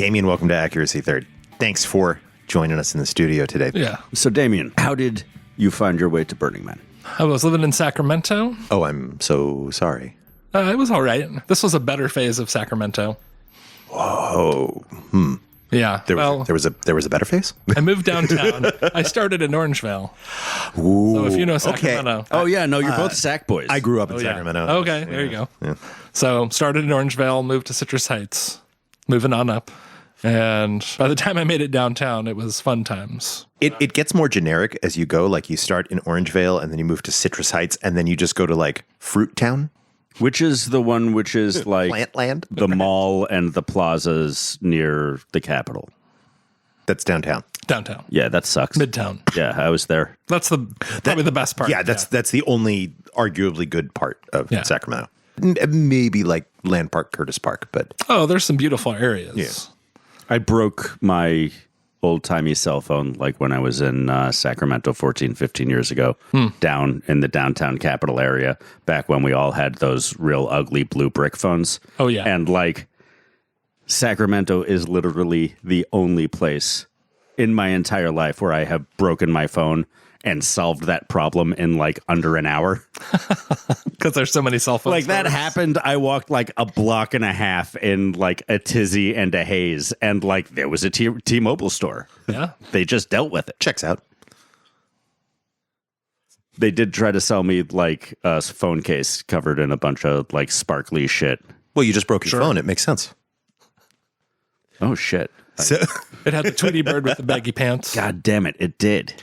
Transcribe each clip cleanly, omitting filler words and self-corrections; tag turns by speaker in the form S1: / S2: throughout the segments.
S1: Damian, welcome to Accuracy Third. Thanks for joining us in the studio today.
S2: Yeah.
S3: So, Damian, how did you find your way to Burning Man?
S2: I was living in Sacramento.
S1: Oh, I'm so sorry.
S2: It was all right. This was a better phase of Sacramento.
S1: Whoa.
S2: Yeah.
S1: There was a better phase?
S2: I moved downtown. I started in Orangevale.
S1: Ooh,
S2: So if you know Sacramento.
S1: Okay.
S3: Oh, yeah, no, you're both Sac Boys.
S1: I grew up in
S2: Oh, yeah.
S1: Sacramento.
S2: Okay, there you go.
S1: Yeah.
S2: So started in Orangevale, moved to Citrus Heights, moving on up. And by the time I made it downtown, it was fun times.
S1: It gets more generic as you go. Like you start in Orangevale and then you move to Citrus Heights and then you just go to like Fruit Town.
S3: Which is the one which is like
S1: Plant Land?
S3: the mall and the plazas near the Capitol.
S1: That's downtown.
S2: Downtown.
S3: Yeah, that sucks.
S2: Midtown.
S3: Yeah, I was there.
S2: That's probably the best part.
S1: Yeah, that's the only arguably good part of
S2: Yeah.
S1: Sacramento. Maybe like Land Park, Curtis Park, but
S2: Oh, there's some beautiful areas.
S1: Yeah.
S3: I broke my old-timey cell phone like when I was in Sacramento 14, 15 years ago, down in the downtown Capitol area, back when we all had those real ugly blue brick phones.
S2: Oh, yeah.
S3: And like Sacramento is literally the only place in my entire life where I have broken my phone and solved that problem in like under an hour.
S2: Because there's so many cell phones.
S3: Like that happened. I walked like a block and a half in like a tizzy and a haze, and like there was a T-Mobile store.
S2: Yeah.
S3: They just dealt with it.
S1: checks out.
S3: They did try to sell me like a phone case covered in a bunch of like sparkly shit.
S1: Well, you just broke your phone. It makes sense.
S3: Oh shit.
S1: So,
S2: It had the Tweety Bird with the baggy pants.
S3: God damn it. It did.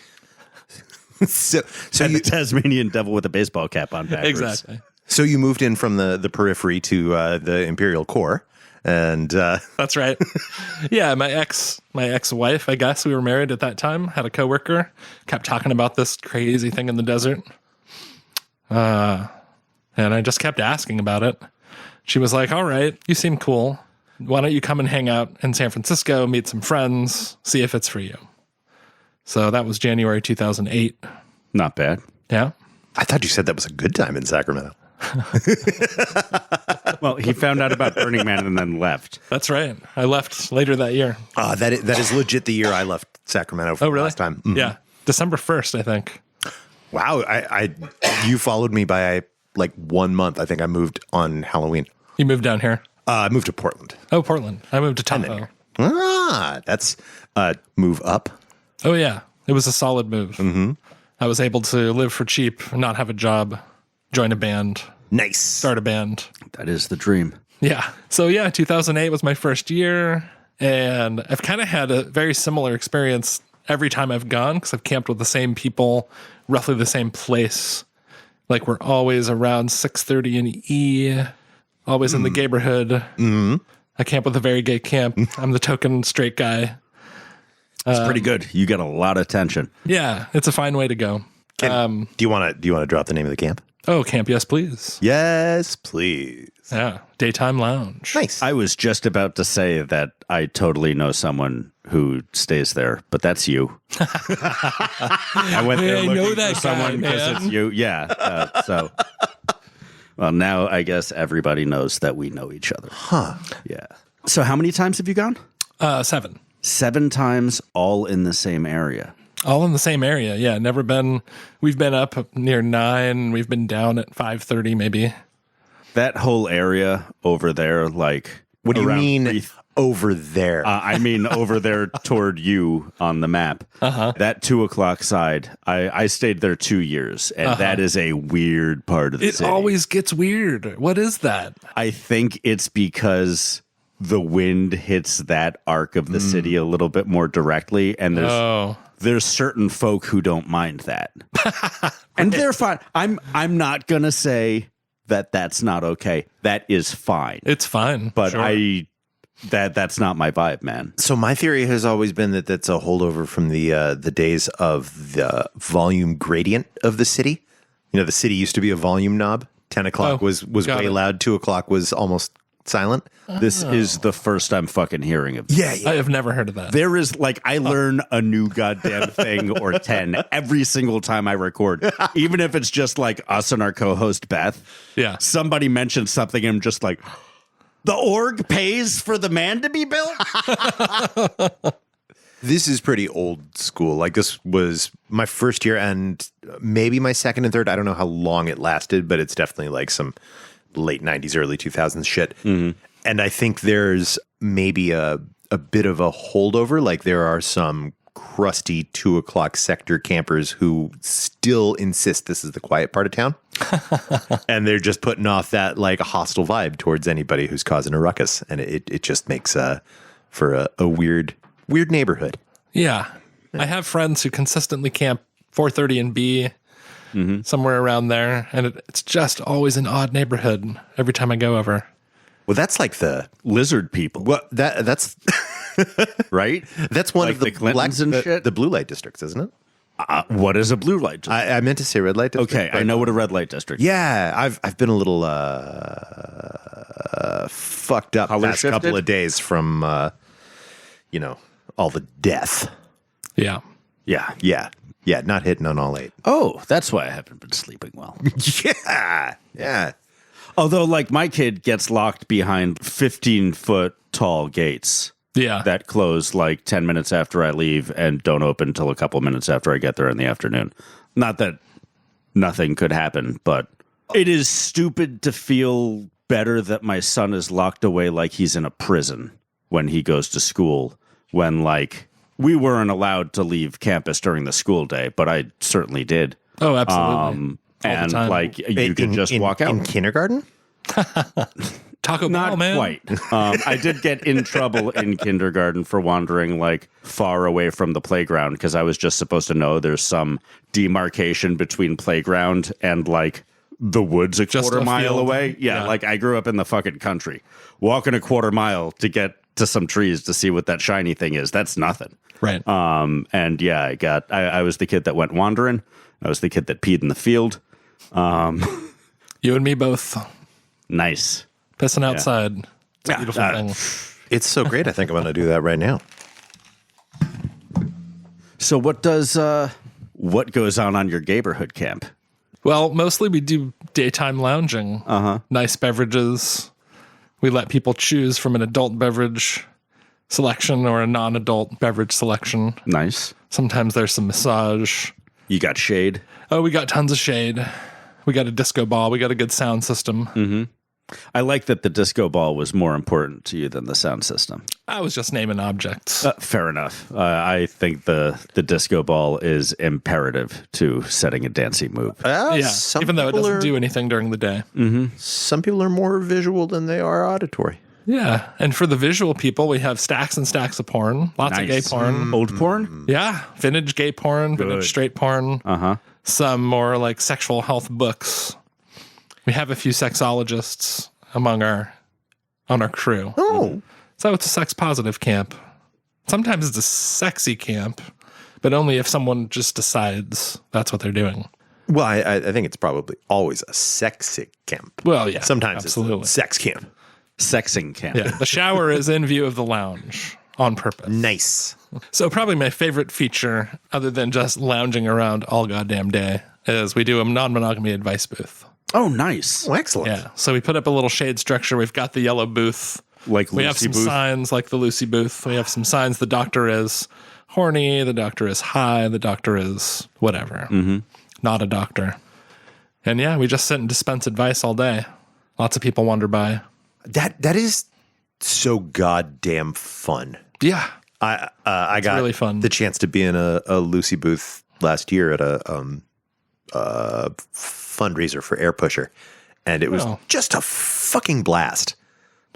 S1: so
S3: And
S1: you
S3: the Tasmanian devil with a baseball cap on backwards.
S2: Exactly.
S1: so you moved in from the periphery to the Imperial Core, and
S2: That's right. Yeah, my ex-wife, I guess, we were married at that time, had a coworker, kept talking about this crazy thing in the desert. And I just kept asking about it. She was like, all right, you seem cool. Why don't you come and hang out in San Francisco, meet some friends, see if it's for you. So that was January 2008.
S3: Not bad.
S2: Yeah.
S1: I thought you said that was a good time in Sacramento.
S3: Well, he found out about Burning Man and then left.
S2: That's right. I left later that year.
S1: That is legit the year I left Sacramento for
S2: Oh,
S1: the
S2: really?
S1: last time. Mhm.
S2: Yeah. December 1st, I think.
S1: Wow, you followed me by like 1 month. I think I moved on Halloween.
S2: You moved down here.
S1: I moved to Portland.
S2: Oh, Portland. I moved to Tahoe.
S1: That's move up.
S2: Oh, yeah. It was a solid move. Mm-hmm. I was able to live for cheap, not have a job, join a band,
S1: Nice.
S2: start a band.
S3: That is the dream.
S2: Yeah. So, yeah, 2008 was my first year. And I've kind of had a very similar experience every time I've gone because I've camped with the same people, roughly the same place. Like we're always around 6:30 in E, always in the neighborhood. Mm-hmm. I camp with a very gay camp. I'm the token straight guy.
S3: It's pretty good. You get a lot of attention.
S2: Yeah, it's a fine way to go.
S1: Do you want to drop the name of the camp?
S2: Oh, camp, yes, please.
S1: Yes, please.
S2: Yeah, daytime lounge.
S1: Nice.
S3: I was just about to say that I totally know someone who stays there, but that's you. I went there
S2: I
S3: looking
S2: know that
S3: for someone
S2: guy,
S3: because
S2: man.
S3: it's you. Yeah. So, well, now I guess everybody knows that we know each other.
S1: Huh.
S3: Yeah. So how many times have you gone?
S2: 7.
S3: 7 times, all in the same area.
S2: All in the same area. Yeah, never been. We've been up near 9. We've been down at 5:30 maybe.
S3: That whole area over there, like,
S1: What do you
S3: around
S1: mean
S3: Freeth-
S1: over there?
S3: I mean, over there toward you on the map. That 2 o'clock side, I stayed there 2 years, and that is a weird part of the
S2: It
S3: city.
S2: always gets weird. What is that?
S3: I think it's because the wind hits that arc of the city a little bit more directly, and there's certain folk who don't mind that, and they're fine. I'm not gonna say that that's not okay. That is fine.
S2: It's fine.
S3: But
S2: sure.
S3: that's not my vibe, man.
S1: So my theory has always been that that's a holdover from the days of the volume gradient of the city. You know, the city used to be a volume knob. 10 o'clock was
S2: got
S1: way
S2: it.
S1: loud. 2 o'clock was almost silent.
S3: This is the first I'm fucking hearing of this.
S2: I have never heard of that.
S3: There is like, I learn a new goddamn thing or 10 every single time I record, even if it's just like us and our co-host Beth.
S2: Yeah.
S3: Somebody mentions something and I'm just like, The org pays for the man to be built?
S1: This is pretty old school. Like, this was my first year and maybe my second and third. I don't know how long it lasted, but it's definitely like some late 90s, early 2000s shit. Mm-hmm. And I think there's maybe a bit of a holdover. Like, there are some crusty 2 o'clock sector campers who still insist this is the quiet part of town. And they're just putting off that like a hostile vibe towards anybody who's causing a ruckus. And it just makes for a weird neighborhood.
S2: Yeah. I have friends who consistently camp 430 and B, somewhere around there. And it's just always an odd neighborhood every time I go over.
S1: Well, that's like the
S3: lizard people.
S1: Well, that's
S3: right.
S1: That's one
S3: like
S1: of the
S3: Clintons and shit.
S1: The blue light districts, isn't it?
S3: What is a blue light district?
S1: I meant to say red light district.
S3: Okay, I know what a red light district is.
S1: Yeah, I've been a little fucked up
S3: Color
S1: last
S3: shifted?
S1: couple of days from all the death.
S2: Yeah.
S3: Yeah.
S1: Yeah, not hitting on all 8.
S3: Oh, that's why I haven't been sleeping well.
S1: Yeah.
S3: Although, like, my kid gets locked behind 15-foot tall gates
S2: Yeah.
S3: that close like 10 minutes after I leave and don't open until a couple minutes after I get there in the afternoon. Not that nothing could happen, but it is stupid to feel better that my son is locked away like he's in a prison when he goes to school, when, like, we weren't allowed to leave campus during the school day, but I certainly did.
S2: Oh, absolutely.
S3: And,
S2: time.
S3: like, you could just walk out.
S1: In kindergarten?
S2: Taco Bell,
S3: Not
S2: man.
S3: quite. I did get in trouble in kindergarten for wandering like far away from the playground because I was just supposed to know there's some demarcation between playground and like the woods a quarter
S2: a
S3: mile
S2: field.
S3: away. Yeah, like I grew up in the fucking country. Walking a quarter mile to get to some trees to see what that shiny thing is, that's nothing.
S2: Right.
S3: And yeah, I was the kid that went wandering. I was the kid that peed in the field.
S2: You and me both.
S3: Nice.
S2: Pissing outside. It's a beautiful thing.
S1: It's so great. I think I'm going to do that right now.
S3: So what goes on your neighborhood camp?
S2: Well, mostly we do daytime lounging. Nice beverages. We let people choose from an adult beverage selection or a non-adult beverage selection.
S3: Nice.
S2: Sometimes there's some massage.
S3: You got shade?
S2: Oh, we got tons of shade. We got a disco ball. We got a good sound system.
S3: Mm-hmm. I like that the disco ball was more important to you than the sound system.
S2: I was just naming objects.
S3: Fair enough. I think the disco ball is imperative to setting a dancing move.
S2: Yeah, even though it doesn't do anything during the day.
S1: Some people are more visual than they are auditory.
S2: Yeah, and for the visual people, we have stacks and stacks of porn. Lots of gay porn.
S3: Old porn?
S2: Yeah, vintage gay porn, vintage straight porn. Some more like sexual health books. We have a few sexologists on our crew.
S1: Oh.
S2: So it's a sex positive camp. Sometimes it's a sexy camp, but only if someone just decides that's what they're doing.
S1: Well, I think it's probably always a sexy camp.
S2: Well, yeah.
S1: Sometimes
S2: absolutely.
S1: it's a sex camp.
S3: Sexing camp.
S2: Yeah, the shower is in view of the lounge on purpose.
S1: Nice.
S2: So probably my favorite feature, other than just lounging around all goddamn day, is we do a non-monogamy advice booth.
S3: Oh, nice.
S1: Oh, excellent.
S2: Yeah. So we put up a little shade structure. We've got the yellow booth.
S3: Like
S2: we have some
S3: Lucy booth?
S2: signs like the Lucy booth. We have some signs. The doctor is horny. The doctor is high. The doctor is whatever. Not a doctor. And yeah, we just sit and dispense advice all day. Lots of people wander by.
S1: That is so goddamn fun.
S2: Yeah.
S1: I got
S2: really fun.
S1: the chance to be in a Lucy booth last year at a fundraiser for Air Pusher, and it was just a fucking blast.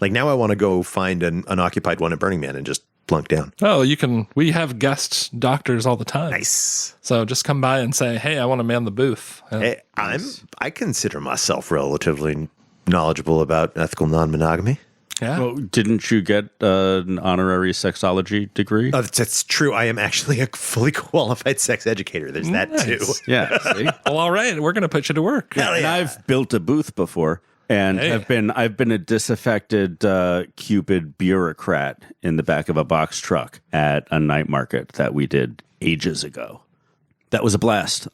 S1: Like, now I want to go find an unoccupied one at Burning Man and just plunk down.
S2: Oh, you can. We have guest doctors all the time.
S1: Nice.
S2: So just come by and say, "Hey, I want to man the booth."
S1: Hey, I consider myself relatively knowledgeable about ethical non-monogamy.
S2: Yeah.
S3: Well, didn't you get an honorary sexology degree?
S1: That's true. I am actually a fully qualified sex educator. There's that too.
S3: Yeah. See?
S2: Well, all right. We're going to put you to work.
S3: And I've built a booth before, and I've been a disaffected Cupid bureaucrat in the back of a box truck at a night market that we did ages ago. That was a blast.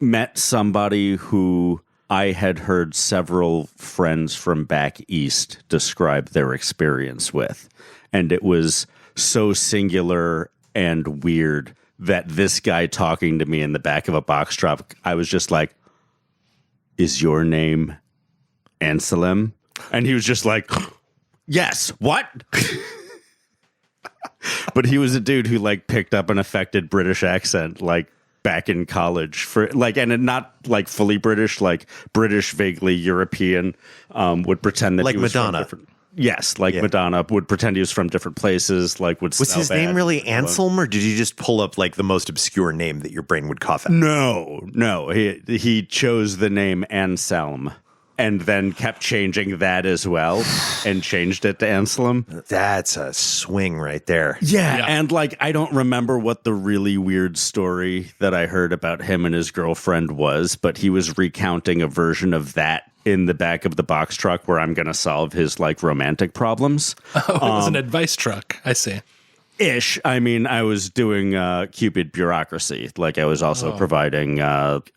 S3: Met somebody who I had heard several friends from back east describe their experience with. And it was so singular and weird that this guy talking to me in the back of a box truck, I was just like, is your name Anselm? And he was just like, yes, what? But he was a dude who like picked up an affected British accent like back in college for like, and not like fully British, like British, vaguely European, would pretend that
S1: like
S3: he was
S1: Madonna.
S3: From different, yes, like Madonna would pretend he was from different places. Like would
S1: was his name really Anselm, or did you just pull up like the most obscure name that your brain would cough at?
S3: No, he chose the name Anselm. And then kept changing that as well and changed it to Anselm.
S1: That's a swing right there.
S3: Yeah. And like, I don't remember what the really weird story that I heard about him and his girlfriend was, but he was recounting a version of that in the back of the box truck where I'm going to solve his like romantic problems.
S2: Oh, it was an advice truck. I see.
S3: Ish. I mean, I was doing Cupid bureaucracy. Like I was also providing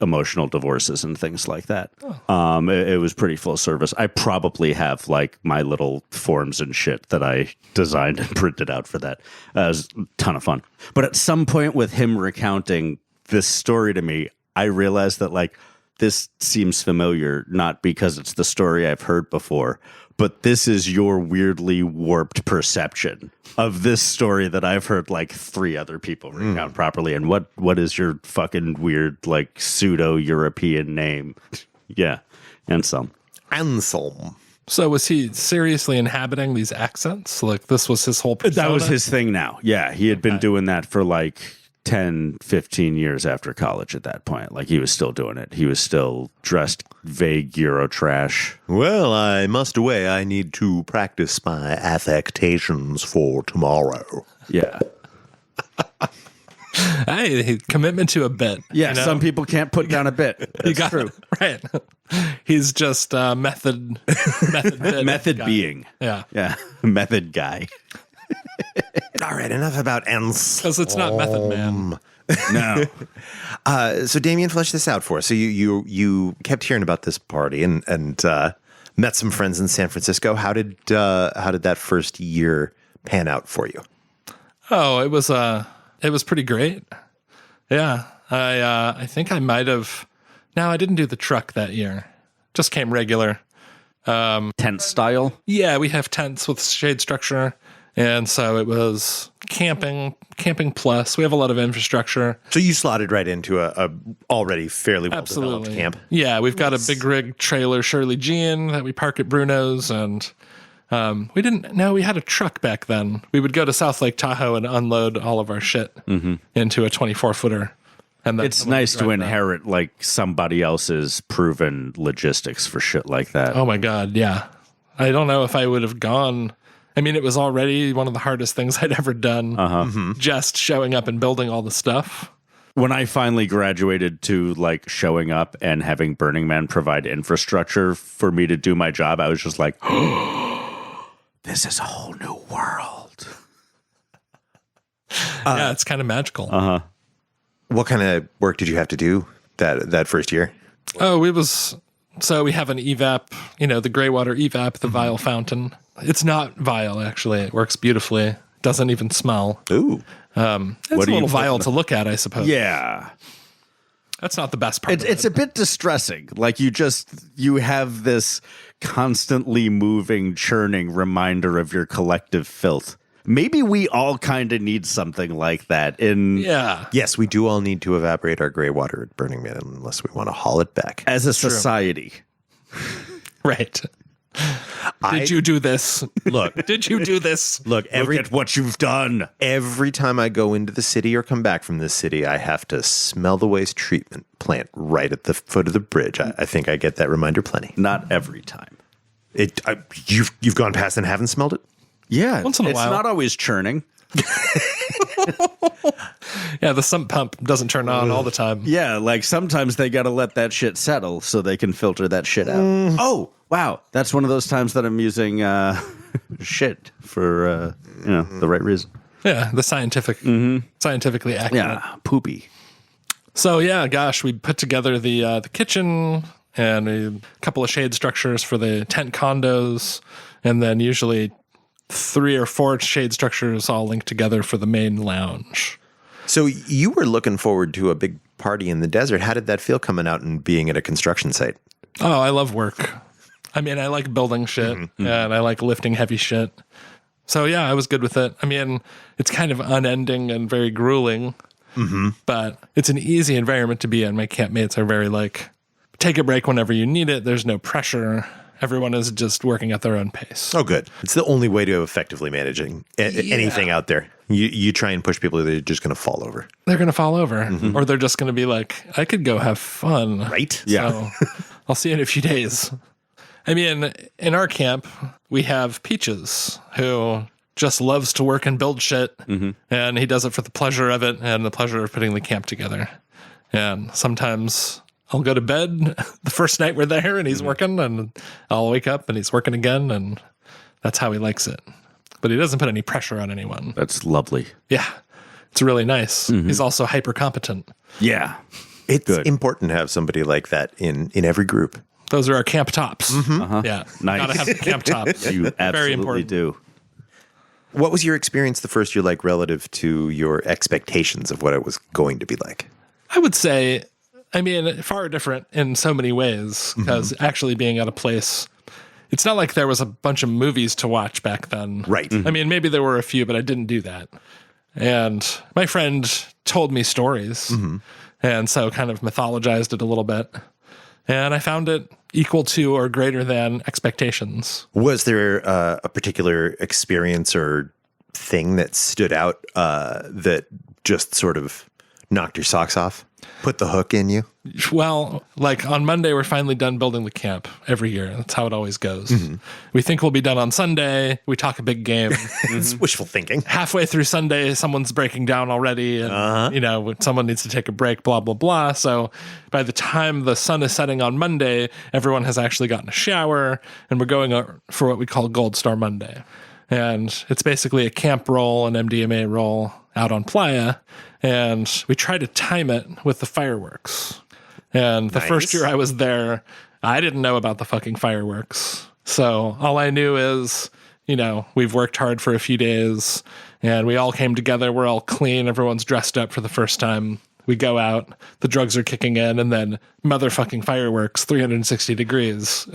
S3: emotional divorces and things like that. It was pretty full service. I probably have like my little forms and shit that I designed and printed out for that. It was a ton of fun. But at some point with him recounting this story to me, I realized that like this seems familiar, not because it's the story I've heard before, but this is your weirdly warped perception of this story that I've heard like 3 other people recount properly. And what is your fucking weird, like pseudo-European name? Yeah, Anselm.
S1: Anselm.
S2: So was he seriously inhabiting these accents? Like this was his whole persona?
S3: That was his thing now. Yeah, he had been doing that for like 10, 15 years after college at that point. Like he was still doing it. He was still dressed vague Euro trash.
S1: Well, I must away. I need to practice my affectations for tomorrow.
S3: Yeah.
S2: Hey, commitment to a bit.
S3: Yeah,
S2: you know?
S3: some people can't put down a bit. That's true.
S2: Right. He's just method bit
S3: Method
S2: guy.
S3: being.
S2: Yeah.
S3: Yeah. Method guy.
S1: All right, enough about Anselm.
S2: Because it's not Method Man.
S3: No.
S1: So Damian, flesh this out for us. So you kept hearing about this party and met some friends in San Francisco. How did that first year pan out for you?
S2: Oh, it was pretty great. Yeah. I think I might have. No, I didn't do the truck that year. Just came regular.
S3: Tent style?
S2: Yeah, we have tents with shade structure. And so it was camping plus. We have a lot of infrastructure.
S1: So you slotted right into a already fairly well developed camp.
S2: Yeah, we've got a big rig trailer Shirley Jean that we park at Bruno's, and we had a truck back then. We would go to South Lake Tahoe and unload all of our shit into a 24-footer. And
S3: it's nice to inherit like somebody else's proven logistics for shit like that.
S2: Oh my God, yeah. I don't know if I would have gone. I mean, it was already one of the hardest things I'd ever done. Just showing up and building all the stuff.
S3: When I finally graduated to like showing up and having Burning Man provide infrastructure for me to do my job, I was just like, oh, this is a whole new world.
S2: Yeah, it's kind of magical.
S1: What kind of work did you have to do that first year?
S2: Oh, so we have an evap, the gray water evap, the vial fountain. It's not vial, actually. It works beautifully. Doesn't even smell.
S1: Ooh.
S2: It's a little vial to look at, I suppose.
S3: Yeah.
S2: That's not the best part.
S3: It's a bit distressing. Like you have this constantly moving, churning reminder of your collective filth. Maybe we all kind of need something like that
S2: Yeah.
S1: Yes, we do all need to evaporate our gray water at Burning Man unless we want to haul it back.
S3: as a society.
S2: Right. Did you do this?
S1: Look.
S2: Did you do this?
S1: Look,
S3: Look at what you've done.
S1: every time I go into the city or come back from the city, I have to smell the waste treatment plant right at the foot of the bridge. I think I get that reminder plenty.
S3: Not every time.
S1: You've gone past and haven't smelled it?
S3: Yeah.
S2: Once in a while.
S3: It's not always churning.
S2: Yeah, the sump pump doesn't turn on all the time.
S3: Yeah, like sometimes they got to let that shit settle so they can filter that shit out. Oh, wow. That's one of those times that I'm using shit for the right reason.
S2: Yeah, the scientifically accurate.
S3: Yeah, poopy.
S2: So yeah, gosh, we put together the kitchen, and a couple of shade structures for the tent condos, and then usually 3 or 4 shade structures all linked together for the main lounge.
S1: So you were looking forward to a big party in the desert. How did that feel coming out and being at a construction site?
S2: Oh, I love work. I mean, I like building shit, and I like lifting heavy shit. So yeah, I was good with it. I mean, it's kind of unending and very grueling, but it's an easy environment to be in. My campmates are very like, take a break whenever you need it. There's no pressure. Everyone is just working at their own pace.
S1: Oh, good. It's the only way to effectively managing anything out there. You try and push people, they're just going to fall over.
S2: They're going to fall over, or they're just going to be like, I could go have fun.
S1: Right?
S2: Yeah. So I'll see you in a few days. I mean, in our camp, we have Peaches, who just loves to work and build shit, and he does it for the pleasure of it and the pleasure of putting the camp together. And sometimes I'll go to bed the first night we're there and he's working, and I'll wake up and he's working again, and that's how he likes it. But he doesn't put any pressure on anyone.
S3: That's lovely.
S2: Yeah. It's really nice. He's also hyper competent.
S3: Yeah.
S1: It's important to have somebody like that in every group.
S2: Those are our camp tops. Yeah.
S3: Nice.
S2: Gotta have the camp tops.
S3: You
S2: Very
S3: absolutely
S2: important.
S3: do.
S1: What was your experience the first year like relative to your expectations of what it was going to be like?
S2: I would say, I mean, far different in so many ways, because actually being at a place, it's not like there was a bunch of movies to watch back then.
S1: Right.
S2: I mean, maybe there were a few, but I didn't do that. And my friend told me stories, and so kind of mythologized it a little bit. And I found it equal to or greater than expectations.
S1: Was there a particular experience or thing that stood out that just sort of knocked your socks off? Put the hook in you?
S2: Well, like on Monday, we're finally done building the camp every year. That's how it always goes. We think we'll be done on Sunday. We talk a big game.
S1: It's wishful thinking.
S2: Halfway through Sunday, someone's breaking down already, and you know, someone needs to take a break, blah, blah, blah. So by the time the sun is setting on Monday, everyone has actually gotten a shower, and we're going for what we call Gold Star Monday. And it's basically a camp roll, an MDMA roll out on Playa, and we try to time it with the fireworks. And the first year I was there, I didn't know about the fucking fireworks. So all I knew is, you know, we've worked hard for a few days, and we all came together. We're all clean. Everyone's dressed up for the first time. We go out, the drugs are kicking in, and then motherfucking fireworks, 360 degrees.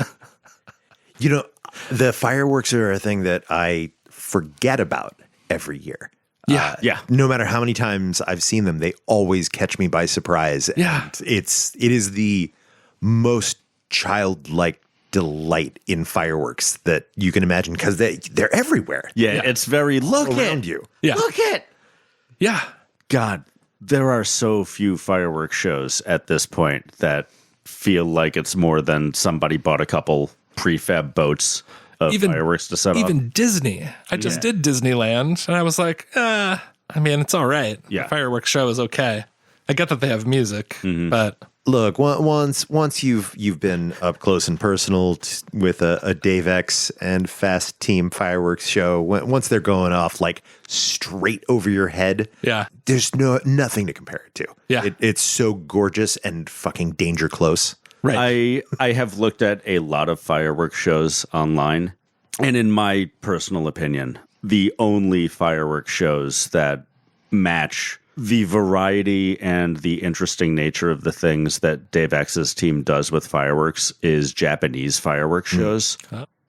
S1: You know, the fireworks are a thing that I forget about every year.
S2: Yeah.
S1: No matter how many times I've seen them, they always catch me by surprise.
S2: Yeah.
S1: And it is the most childlike delight in fireworks that you can imagine, because they're everywhere.
S3: Yeah, it's very look
S1: Around you.
S2: Yeah.
S3: Look it.
S2: Yeah.
S3: God, there are so few fireworks shows at this point that feel like it's more than somebody bought a couple prefab boats of fireworks to set off.
S2: Even Disney. I just did Disneyland, and I was like, I mean, it's all right.
S3: Yeah.
S2: The fireworks show is okay. I get that they have music, but
S1: Look, once you've been up close and personal with a DaveX and Fast Team fireworks show, once they're going off like straight over your head,
S2: yeah.
S1: there's nothing to compare it to.
S2: Yeah.
S1: It's so gorgeous and fucking danger close.
S2: Right.
S3: I have looked at a lot of fireworks shows online, and in my personal opinion, the only fireworks shows that match the variety and the interesting nature of the things that DaveX's team does with fireworks is Japanese fireworks shows.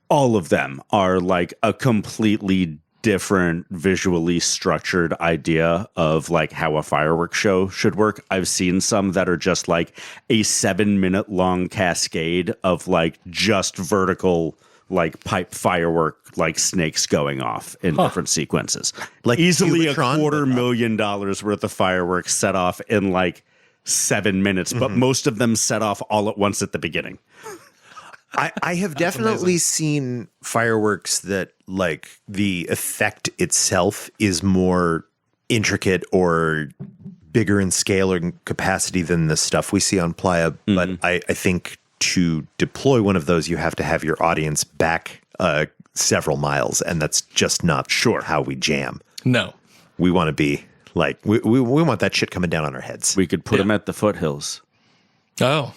S3: All of them are like a completely different visually structured idea of like how a fireworks show should work. I've seen some that are just like a 7-minute long cascade of like just vertical like pipe firework like snakes going off in different sequences. Like easily
S1: Cubatron,
S3: $250,000 worth of fireworks set off in like 7 minutes, but most of them set off all at once at the beginning.
S1: I have definitely seen fireworks that like the effect itself is more intricate or bigger in scale or capacity than the stuff we see on Playa. But I think to deploy one of those, you have to have your audience back several miles, and that's just not how we jam.
S2: No.
S1: We want to be like, we want that shit coming down on our heads.
S3: We could put them at the foothills.
S2: Oh.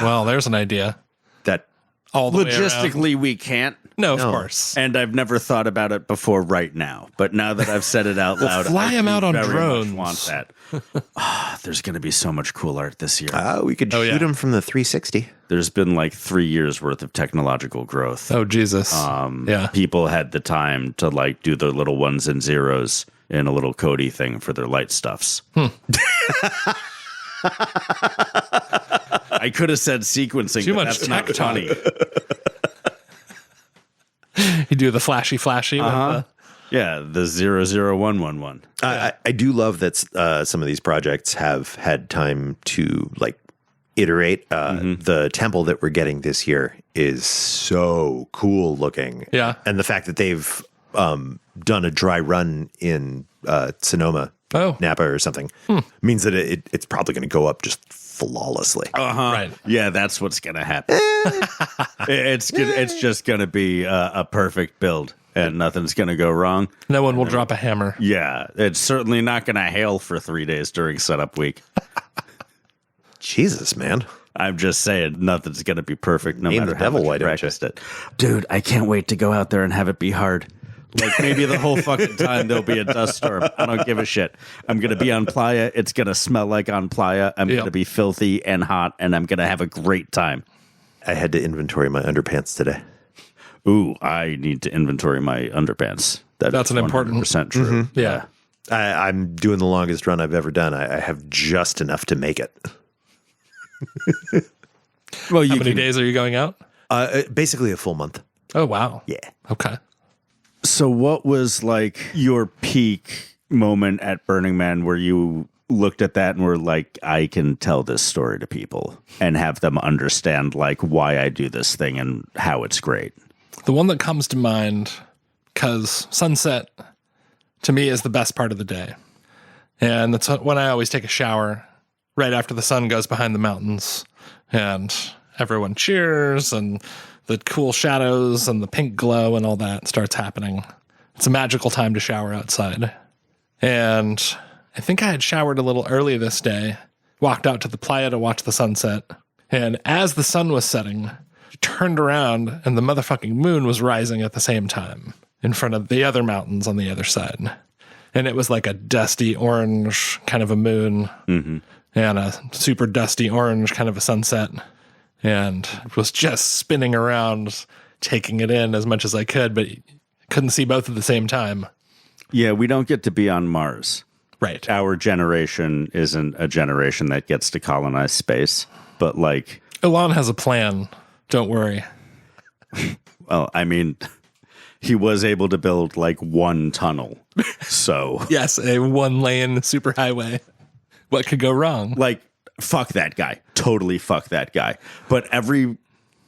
S2: Well, there's an idea.
S1: That
S2: All the way around.
S3: Logistically, we can't.
S2: No, of course.
S3: And I've never thought about it before right now. But now that I've said it out loud,
S2: fly
S3: I
S2: him out on
S3: very much
S2: drones.
S3: want that. There's going to be so much cool art this year.
S1: we could shoot
S2: yeah.
S1: him from the 360.
S3: There's been like 3 years worth of technological growth.
S2: Oh, Jesus. Yeah.
S3: People had the time to like do their little ones and zeros in a little Cody thing for their light stuffs. I could have said sequencing,
S2: Too
S3: but
S2: much
S3: that's not
S2: tech talk.
S3: funny.
S2: You do the flashy with the...
S3: Yeah, the 00111.
S1: I do love that some of these projects have had time to like iterate. The temple that we're getting this year is so cool looking.
S2: Yeah.
S1: And the fact that they've done a dry run in Sonoma, Napa or something, means that it's probably going to go up just flawlessly.
S2: Right.
S3: Yeah, that's what's going to happen. It's just going to be a perfect build, and nothing's going to go wrong.
S2: No one will drop a hammer.
S3: Yeah, it's certainly not going to hail for 3 days during setup week.
S1: Jesus, man.
S3: I'm just saying, nothing's going to be perfect no
S1: Name
S3: matter
S1: the
S3: how
S1: devil,
S3: much
S1: why
S3: you
S1: don't you?
S3: practiced it. Dude, I can't wait to go out there and have it be hard. Like maybe the whole fucking time there'll be a dust storm. I don't give a shit. I'm going to be on playa. It's going to smell like on playa. I'm going to be filthy and hot, and I'm going to have a great time.
S1: I had to inventory my underpants today.
S3: Ooh, I need to inventory my underpants.
S2: That's an important...
S3: 100% true.
S2: Yeah.
S1: I'm doing the longest run I've ever done. I have just enough to make it.
S3: Well,
S2: How many days are you going out?
S1: Basically a full month.
S2: Oh, wow.
S1: Yeah.
S2: Okay.
S3: So what was like your peak moment at Burning Man where you looked at that and were like, I can tell this story to people and have them understand like why I do this thing and how it's great?
S2: The one that comes to mind, because sunset to me is the best part of the day. And that's when I always take a shower right after the sun goes behind the mountains and everyone cheers and the cool shadows and the pink glow and all that starts happening. It's a magical time to shower outside. And I think I had showered a little early this day, walked out to the playa to watch the sunset. And as the sun was setting, I turned around and the motherfucking moon was rising at the same time in front of the other mountains on the other side. And it was like a dusty orange kind of a moon and a super dusty orange kind of a sunset. And was just spinning around, taking it in as much as I could, but couldn't see both at the same time.
S3: Yeah, we don't get to be on Mars.
S2: Right.
S3: Our generation isn't a generation that gets to colonize space, but like...
S2: Elon has a plan. Don't worry.
S3: Well, I mean, he was able to build like one tunnel. So...
S2: Yes, a one-lane superhighway. What could go wrong?
S3: Like, fuck that guy. Totally fuck that guy. But every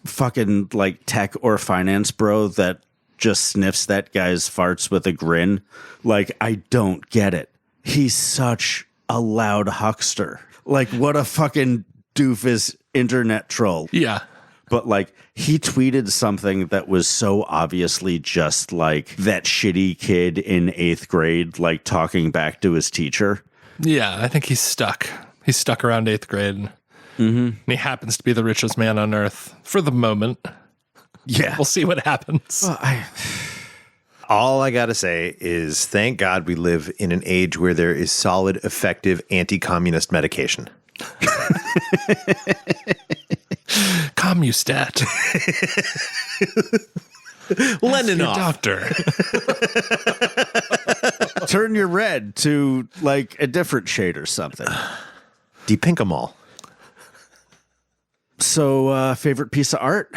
S3: fucking like tech or finance bro that just sniffs that guy's farts with a grin, like, I don't get it. He's such a loud huckster. Like, what a fucking doofus internet troll.
S2: Yeah.
S3: But like, he tweeted something that was so obviously just like that shitty kid in 8th grade, like talking back to his teacher.
S2: Yeah, I think he's stuck. He's stuck around 8th grade. And he happens to be the richest man on earth for the moment.
S3: Yeah.
S2: We'll see what happens.
S3: Well,
S1: All I got to say is thank God we live in an age where there is solid, effective anti-communist medication.
S2: Commustat.
S1: Lenin
S2: Your
S1: off.
S2: doctor.
S3: turn your red to like a different shade or something.
S1: De-pink 'em all.
S3: So, favorite piece of art?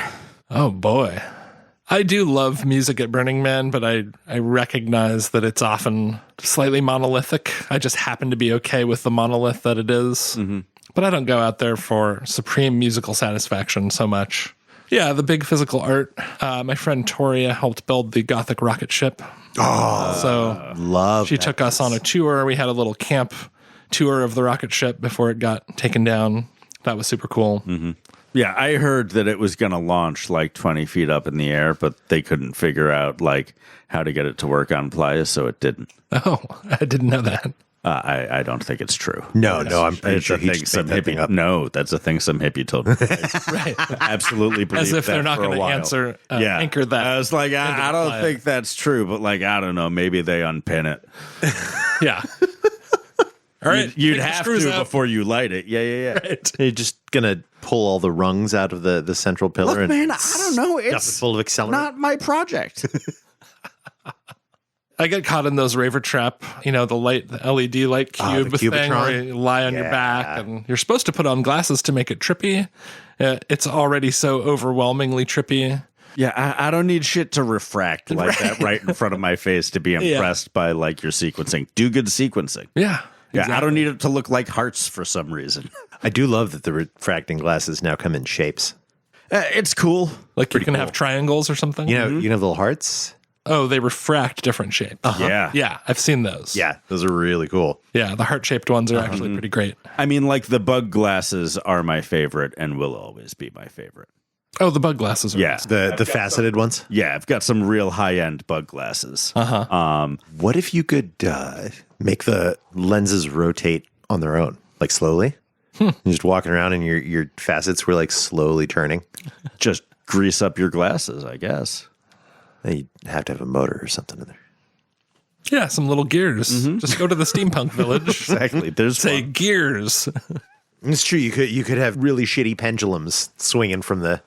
S2: Oh, boy. I do love music at Burning Man, but I recognize that it's often slightly monolithic. I just happen to be okay with the monolith that it is. But I don't go out there for supreme musical satisfaction so much. Yeah, the big physical art. My friend Toria helped build the Gothic rocket ship. So
S1: Love
S2: she
S1: that.
S2: took us on a tour. We had a little camp tour of the rocket ship before it got taken down. That was super cool.
S3: Yeah, I heard that it was going to launch like 20 feet up in the air, but they couldn't figure out like how to get it to work on playa, so it didn't.
S2: Oh, I didn't know that.
S3: I don't think it's true.
S1: No, I'm pretty
S3: It's
S1: sure
S3: a
S1: he
S3: thing
S1: just
S3: some
S1: made that thing
S3: hippie.
S1: up.
S3: No, that's a thing some hippie told me.
S2: Right.
S3: Absolutely believe
S2: As if
S3: that
S2: they're not
S3: for a
S2: going to
S3: while.
S2: answer, anchor that.
S3: I was like, I don't
S2: client.
S3: think that's true, but like, I don't know. Maybe they unpin it.
S2: Yeah. All right.
S3: You'd
S2: take the
S3: have
S2: screws
S3: to
S2: out.
S3: before you light it. Yeah.
S2: Right.
S1: You're just gonna pull all the rungs out of the central pillar.
S3: Look,
S1: and
S3: man, I don't know.
S1: stuff it
S3: It's
S1: full of accelerant.
S3: not my project.
S2: I get caught in those raver trap, the light, the LED light cube
S1: the
S2: thing
S1: Cubitron?
S2: where you lie on your back and you're supposed to put on glasses to make it trippy. It's already so overwhelmingly trippy.
S3: Yeah, I don't need shit to refract like that right in front of my face to be impressed by like your sequencing. Do good sequencing.
S2: Yeah.
S3: Yeah, I don't need it to look like hearts for some reason.
S1: I do love that the refracting glasses now come in shapes.
S3: It's cool.
S2: Like you can have triangles or something.
S1: You know little hearts?
S2: Oh, they refract different shapes.
S3: Yeah.
S2: Yeah, I've seen those.
S1: Yeah, those are really cool.
S2: Yeah, the heart-shaped ones are actually pretty great.
S3: I mean, like the bug glasses are my favorite and will always be my favorite.
S2: Oh, the bug glasses are
S3: Yeah.
S1: The faceted ones?
S3: Yeah, I've got some real high-end bug glasses.
S1: What if you could make the lenses rotate on their own, like slowly? You're just walking around and your facets were like slowly turning.
S3: Just grease up your glasses, I guess.
S1: You'd have to have a motor or something in there.
S2: Yeah, some little gears. Just go to the steampunk village.
S3: Exactly. There's
S2: Say
S3: one.
S2: gears.
S1: It's true. You could have really shitty pendulums swinging from the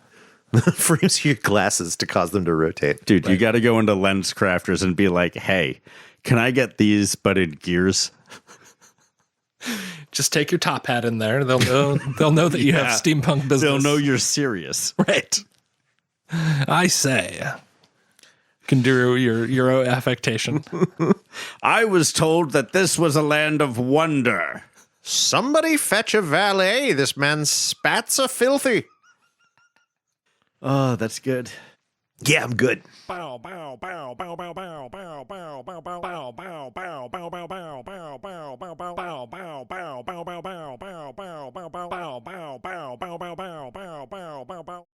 S1: frames of your glasses to cause them to rotate.
S3: Dude, you got to go into Lens Crafters and be like, hey, can I get these but in gears?
S2: Just take your top hat in there. They'll know. They'll know that you have steampunk business.
S3: They'll know you're serious.
S2: Right. I say. Can do your affectation.
S3: I was told that this was a land of wonder.
S1: Somebody fetch a valet. This man's spats are filthy.
S3: Oh, that's good.
S1: Yeah, I'm good.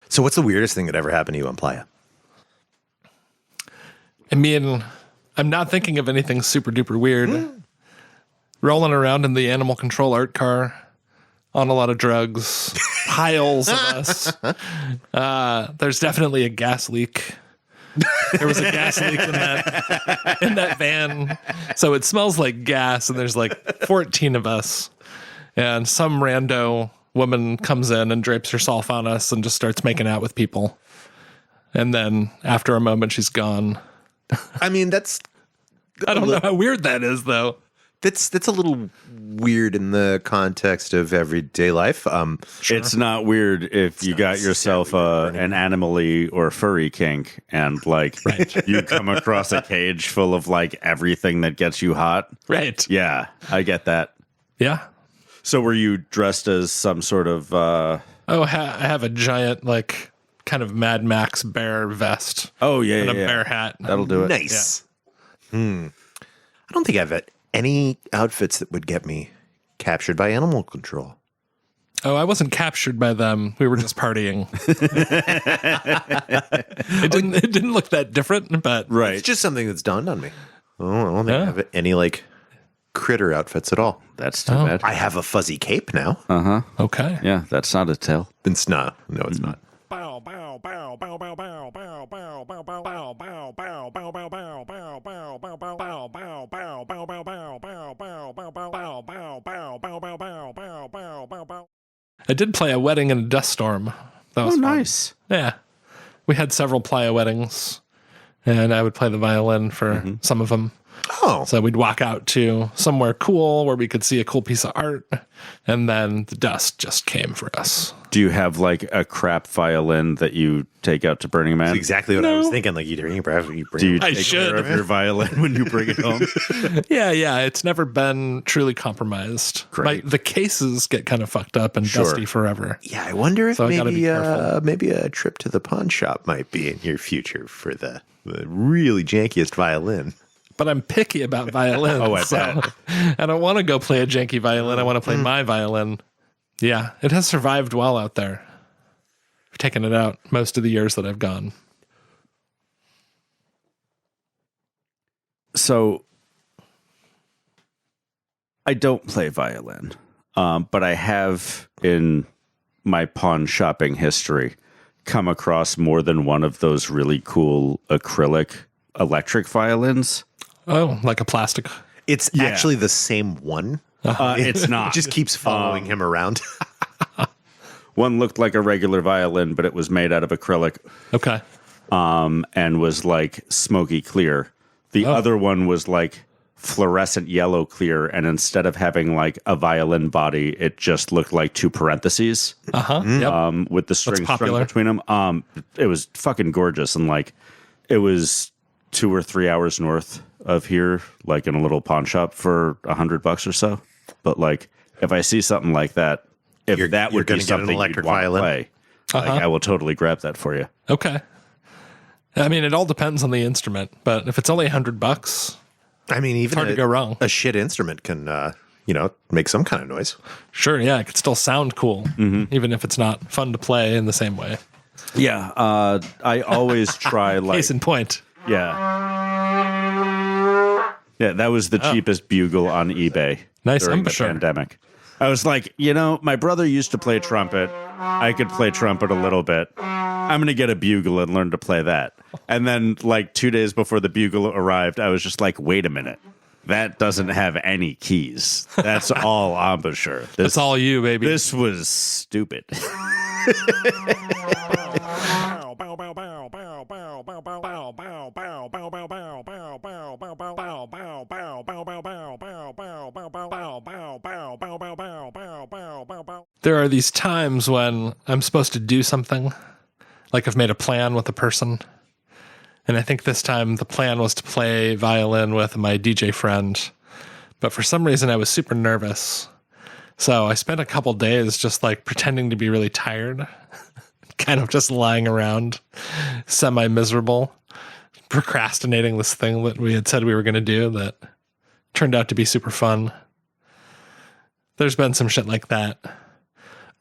S1: So what's the weirdest thing that ever happened to you on Playa?
S2: I mean, I'm not thinking of anything super duper weird. Rolling around in the animal control art car on a lot of drugs, piles of us. There's definitely a gas leak. There was a gas leak in that van. So it smells like gas, and there's like 14 of us. And some rando woman comes in and drapes herself on us and just starts making out with people. And then after a moment, she's gone.
S1: I mean, that's
S2: I don't know how weird that is, though.
S1: that's a little weird in the context of everyday life.
S3: It's not weird if you got yourself an animal-y or furry kink and like you come across a cage full of like everything that gets you hot.
S2: Right.
S3: Yeah, I get that.
S2: Yeah.
S3: So were you dressed as some sort of
S2: I have a giant, like, kind of Mad Max bear vest.
S3: Oh, yeah,
S2: And a
S3: yeah.
S2: bear hat.
S3: That'll do it.
S1: Nice. I don't think I've any outfits that would get me captured by animal control.
S2: Oh, I wasn't captured by them. We were just partying. It didn't look that different, but
S3: Right.
S1: It's just something that's dawned on me. I don't think I have any like critter outfits at all.
S3: That's too bad.
S1: I have a fuzzy cape now.
S2: okay.
S3: Yeah, that's not a tail.
S1: It's not. No, it's not.
S2: I did play a wedding in a dust storm. That was fun.
S3: Nice.
S2: Yeah. We had several playa weddings, and I would play the violin for some of them.
S1: Oh,
S2: So we'd walk out to somewhere cool where we could see a cool piece of art, and then the dust just came for us.
S3: Do you have like a crap violin that you take out to Burning Man?
S1: that's exactly what I was thinking. Like you bring
S3: Do you
S1: it.
S3: take
S2: should.
S3: care of your violin when you bring it home?
S2: Yeah. It's never been truly compromised.
S3: Great.
S2: The cases get kind of fucked up and dusty forever.
S1: Yeah, I wonder if
S2: So I gotta be careful.
S1: maybe a trip to the pawn shop might be in your future for the really jankiest violin.
S2: But I'm picky about violins.
S3: Oh, I bet.
S2: I don't want to go play a janky violin. I want to play my violin. Yeah, it has survived well out there. I've taken it out most of the years that I've gone.
S3: So I don't play violin, but I have in my pawn shopping history come across more than one of those really cool acrylic electric violins.
S2: Oh, like a plastic.
S1: It's actually the same one.
S3: It's not.
S1: It just keeps following him around.
S3: One looked like a regular violin, but it was made out of acrylic.
S2: Okay.
S3: And was like smoky clear. The other one was like fluorescent yellow clear, and instead of having like a violin body, it just looked like two parentheses.
S2: Yep.
S3: With the string strung between them. It was fucking gorgeous, and like it was 2 or 3 hours north of here, like in a little pawn shop for $100 or so. But like, if I see something like that, if that would be something an electric violin play, like, I will totally grab that for you.
S2: Okay. I mean, it all depends on the instrument, but if it's only $100,
S1: I mean, even
S2: hard to go wrong.
S1: A shit instrument can, make some kind of noise.
S2: Sure, yeah, it could still sound cool, even if it's not fun to play in the same way.
S3: Yeah, I always try like
S2: Case in point.
S3: Yeah, that was the cheapest bugle on eBay.
S2: Nice,
S3: during the pandemic. I was like, my brother used to play trumpet. I could play trumpet a little bit. I'm going to get a bugle and learn to play that. And then like 2 days before the bugle arrived, I was just like, wait a minute. That doesn't have any keys. That's all embouchure.
S2: That's all you, baby.
S3: This was stupid.
S2: There are these times when I'm supposed to do something, like I've made a plan with a person. And I think this time the plan was to play violin with my DJ friend. But for some reason I was super nervous. So I spent a couple days just like pretending to be really tired, kind of just lying around, semi-miserable, procrastinating this thing that we had said we were going to do that turned out to be super fun. There's been some shit like that.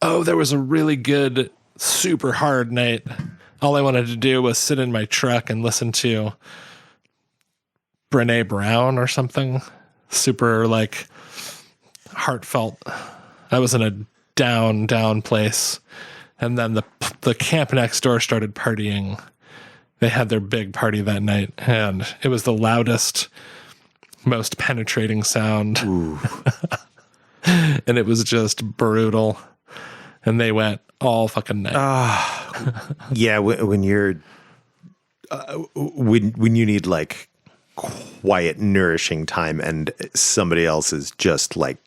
S2: Oh, there was a really good, super hard night. All I wanted to do was sit in my truck and listen to Brené Brown or something. Super, like, heartfelt. I was in a down place. And then the camp next door started partying. They had their big party that night. And it was the loudest, most penetrating sound. And it was just brutal. And they went all fucking night.
S1: Yeah, when you're when you need like quiet, nourishing time, and somebody else is just like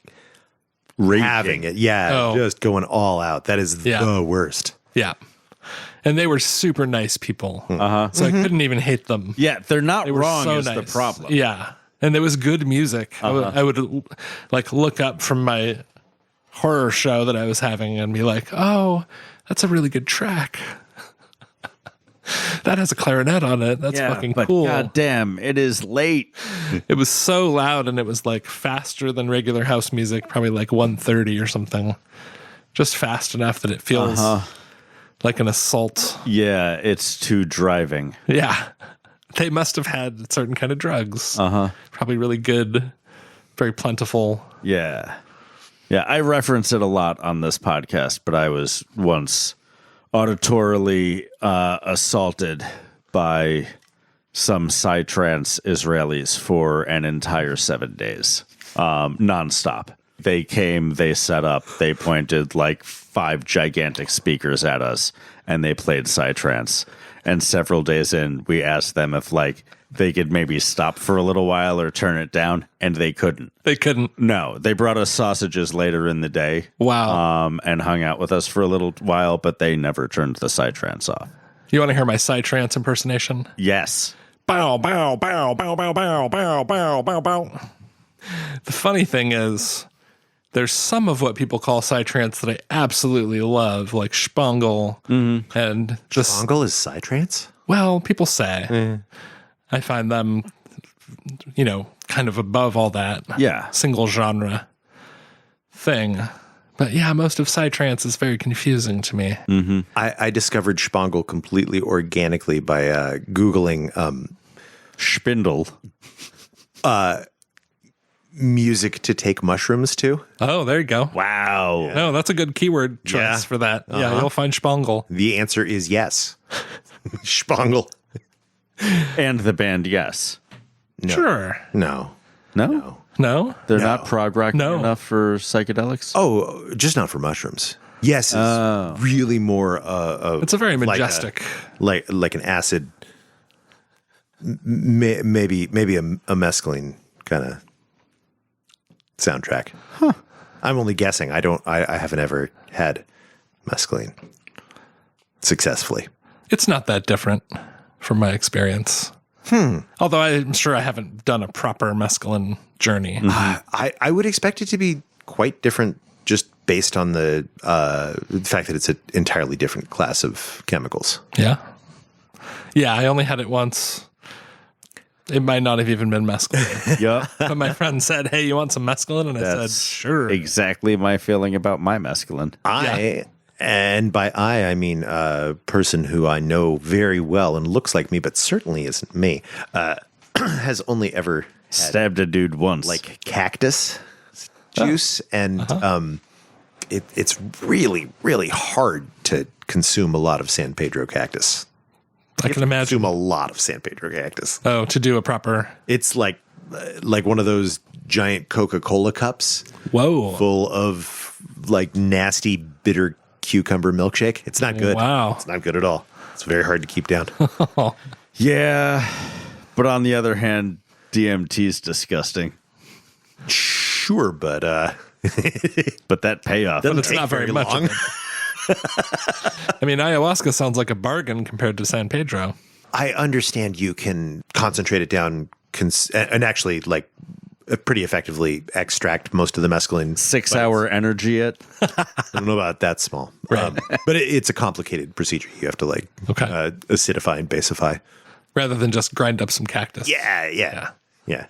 S1: having it, just going all out. That is the worst.
S2: Yeah, and they were super nice people, so I couldn't even hate them.
S3: Yeah, they're not wrong.
S2: So
S3: is
S2: nice.
S3: the problem?
S2: Yeah, and there was good music. I would like look up from my horror show that I was having and be like, oh, that's a really good track. That has a clarinet on it. That's fucking cool.
S3: God damn, it is late.
S2: It was so loud, and it was like faster than regular house music, probably like 130 or something. Just fast enough that it feels like an assault.
S3: Yeah, it's too driving.
S2: Yeah. They must have had certain kind of drugs. Probably really good, very plentiful.
S3: Yeah. Yeah, I reference it a lot on this podcast, but I was once auditorily assaulted by some psytrance Israelis for an entire 7 days, nonstop. They came, they set up, they pointed like 5 gigantic speakers at us, and they played psytrance. And several days in, we asked them if like they could maybe stop for a little while or turn it down, and they couldn't.
S2: They couldn't.
S3: No, they brought us sausages later in the day.
S2: Wow.
S3: And hung out with us for a little while, but they never turned the psytrance off.
S2: You want to hear my psytrance impersonation?
S3: Yes.
S2: Bow, bow, bow, bow, bow, bow, bow, bow, bow, bow. The funny thing is, there's some of what people call psytrance that I absolutely love, like Shpongle. And
S1: Shpongle is psytrance?
S2: Well, people say. I find them, kind of above all that single genre thing. But yeah, most of psytrance is very confusing to me.
S1: I discovered Shpongle completely organically by Googling
S3: Spindle.
S1: music to take mushrooms to.
S2: Oh, there you go.
S3: Wow.
S2: No, that's a good keyword choice
S1: Yeah.
S2: for that. Yeah, you'll find Shpongle.
S1: The answer is yes. Shpongle.
S3: And the band, yes.
S1: No.
S2: Sure.
S1: No.
S3: No?
S2: No?
S3: They're not prog rock
S2: No.
S3: enough for psychedelics?
S1: Oh, just not for mushrooms. Yes, it's really more
S2: It's a very majestic.
S1: like an acid, maybe a mescaline kind of soundtrack. Huh. I'm only guessing. I haven't ever had mescaline successfly.
S2: It's not that different from my experience. Although I'm sure I haven't done a proper mescaline journey.
S1: I would expect it to be quite different just based on the fact that it's an entirely different class of chemicals.
S2: Yeah. Yeah, I only had it once. It might not have even been mescaline.
S3: Yep.
S2: But my friend said, "Hey, you want some mescaline?" And I said, "Sure."
S3: Exactly my feeling about my mescaline.
S1: And by I mean a person who I know very well and looks like me, but certainly isn't me, has only ever
S3: Stabbed a dude once.
S1: like cactus juice, and it's really, really hard to consume a lot of San Pedro cactus.
S2: I can imagine.
S1: Consume a lot of San Pedro cactus.
S2: Oh, to do a proper.
S1: It's like one of those giant Coca-Cola cups
S2: Whoa.
S1: full of like nasty, bitter cucumber milkshake. It's not good.
S2: Wow.
S1: It's not good at all. It's very hard to keep down.
S3: Yeah. But on the other hand, DMT's disgusting.
S1: Sure, but
S3: But that payoff.
S2: But it's not very much of
S1: long.
S2: it. I mean, ayahuasca sounds like a bargain compared to San Pedro.
S1: I understand you can concentrate it down and actually like pretty effectively extract most of the mescaline.
S3: 6 hour energy it.
S1: I don't know about that small,
S2: Right.
S1: but it's a complicated procedure. You have to like acidify and basify.
S2: Rather than just grind up some cactus.
S1: Yeah.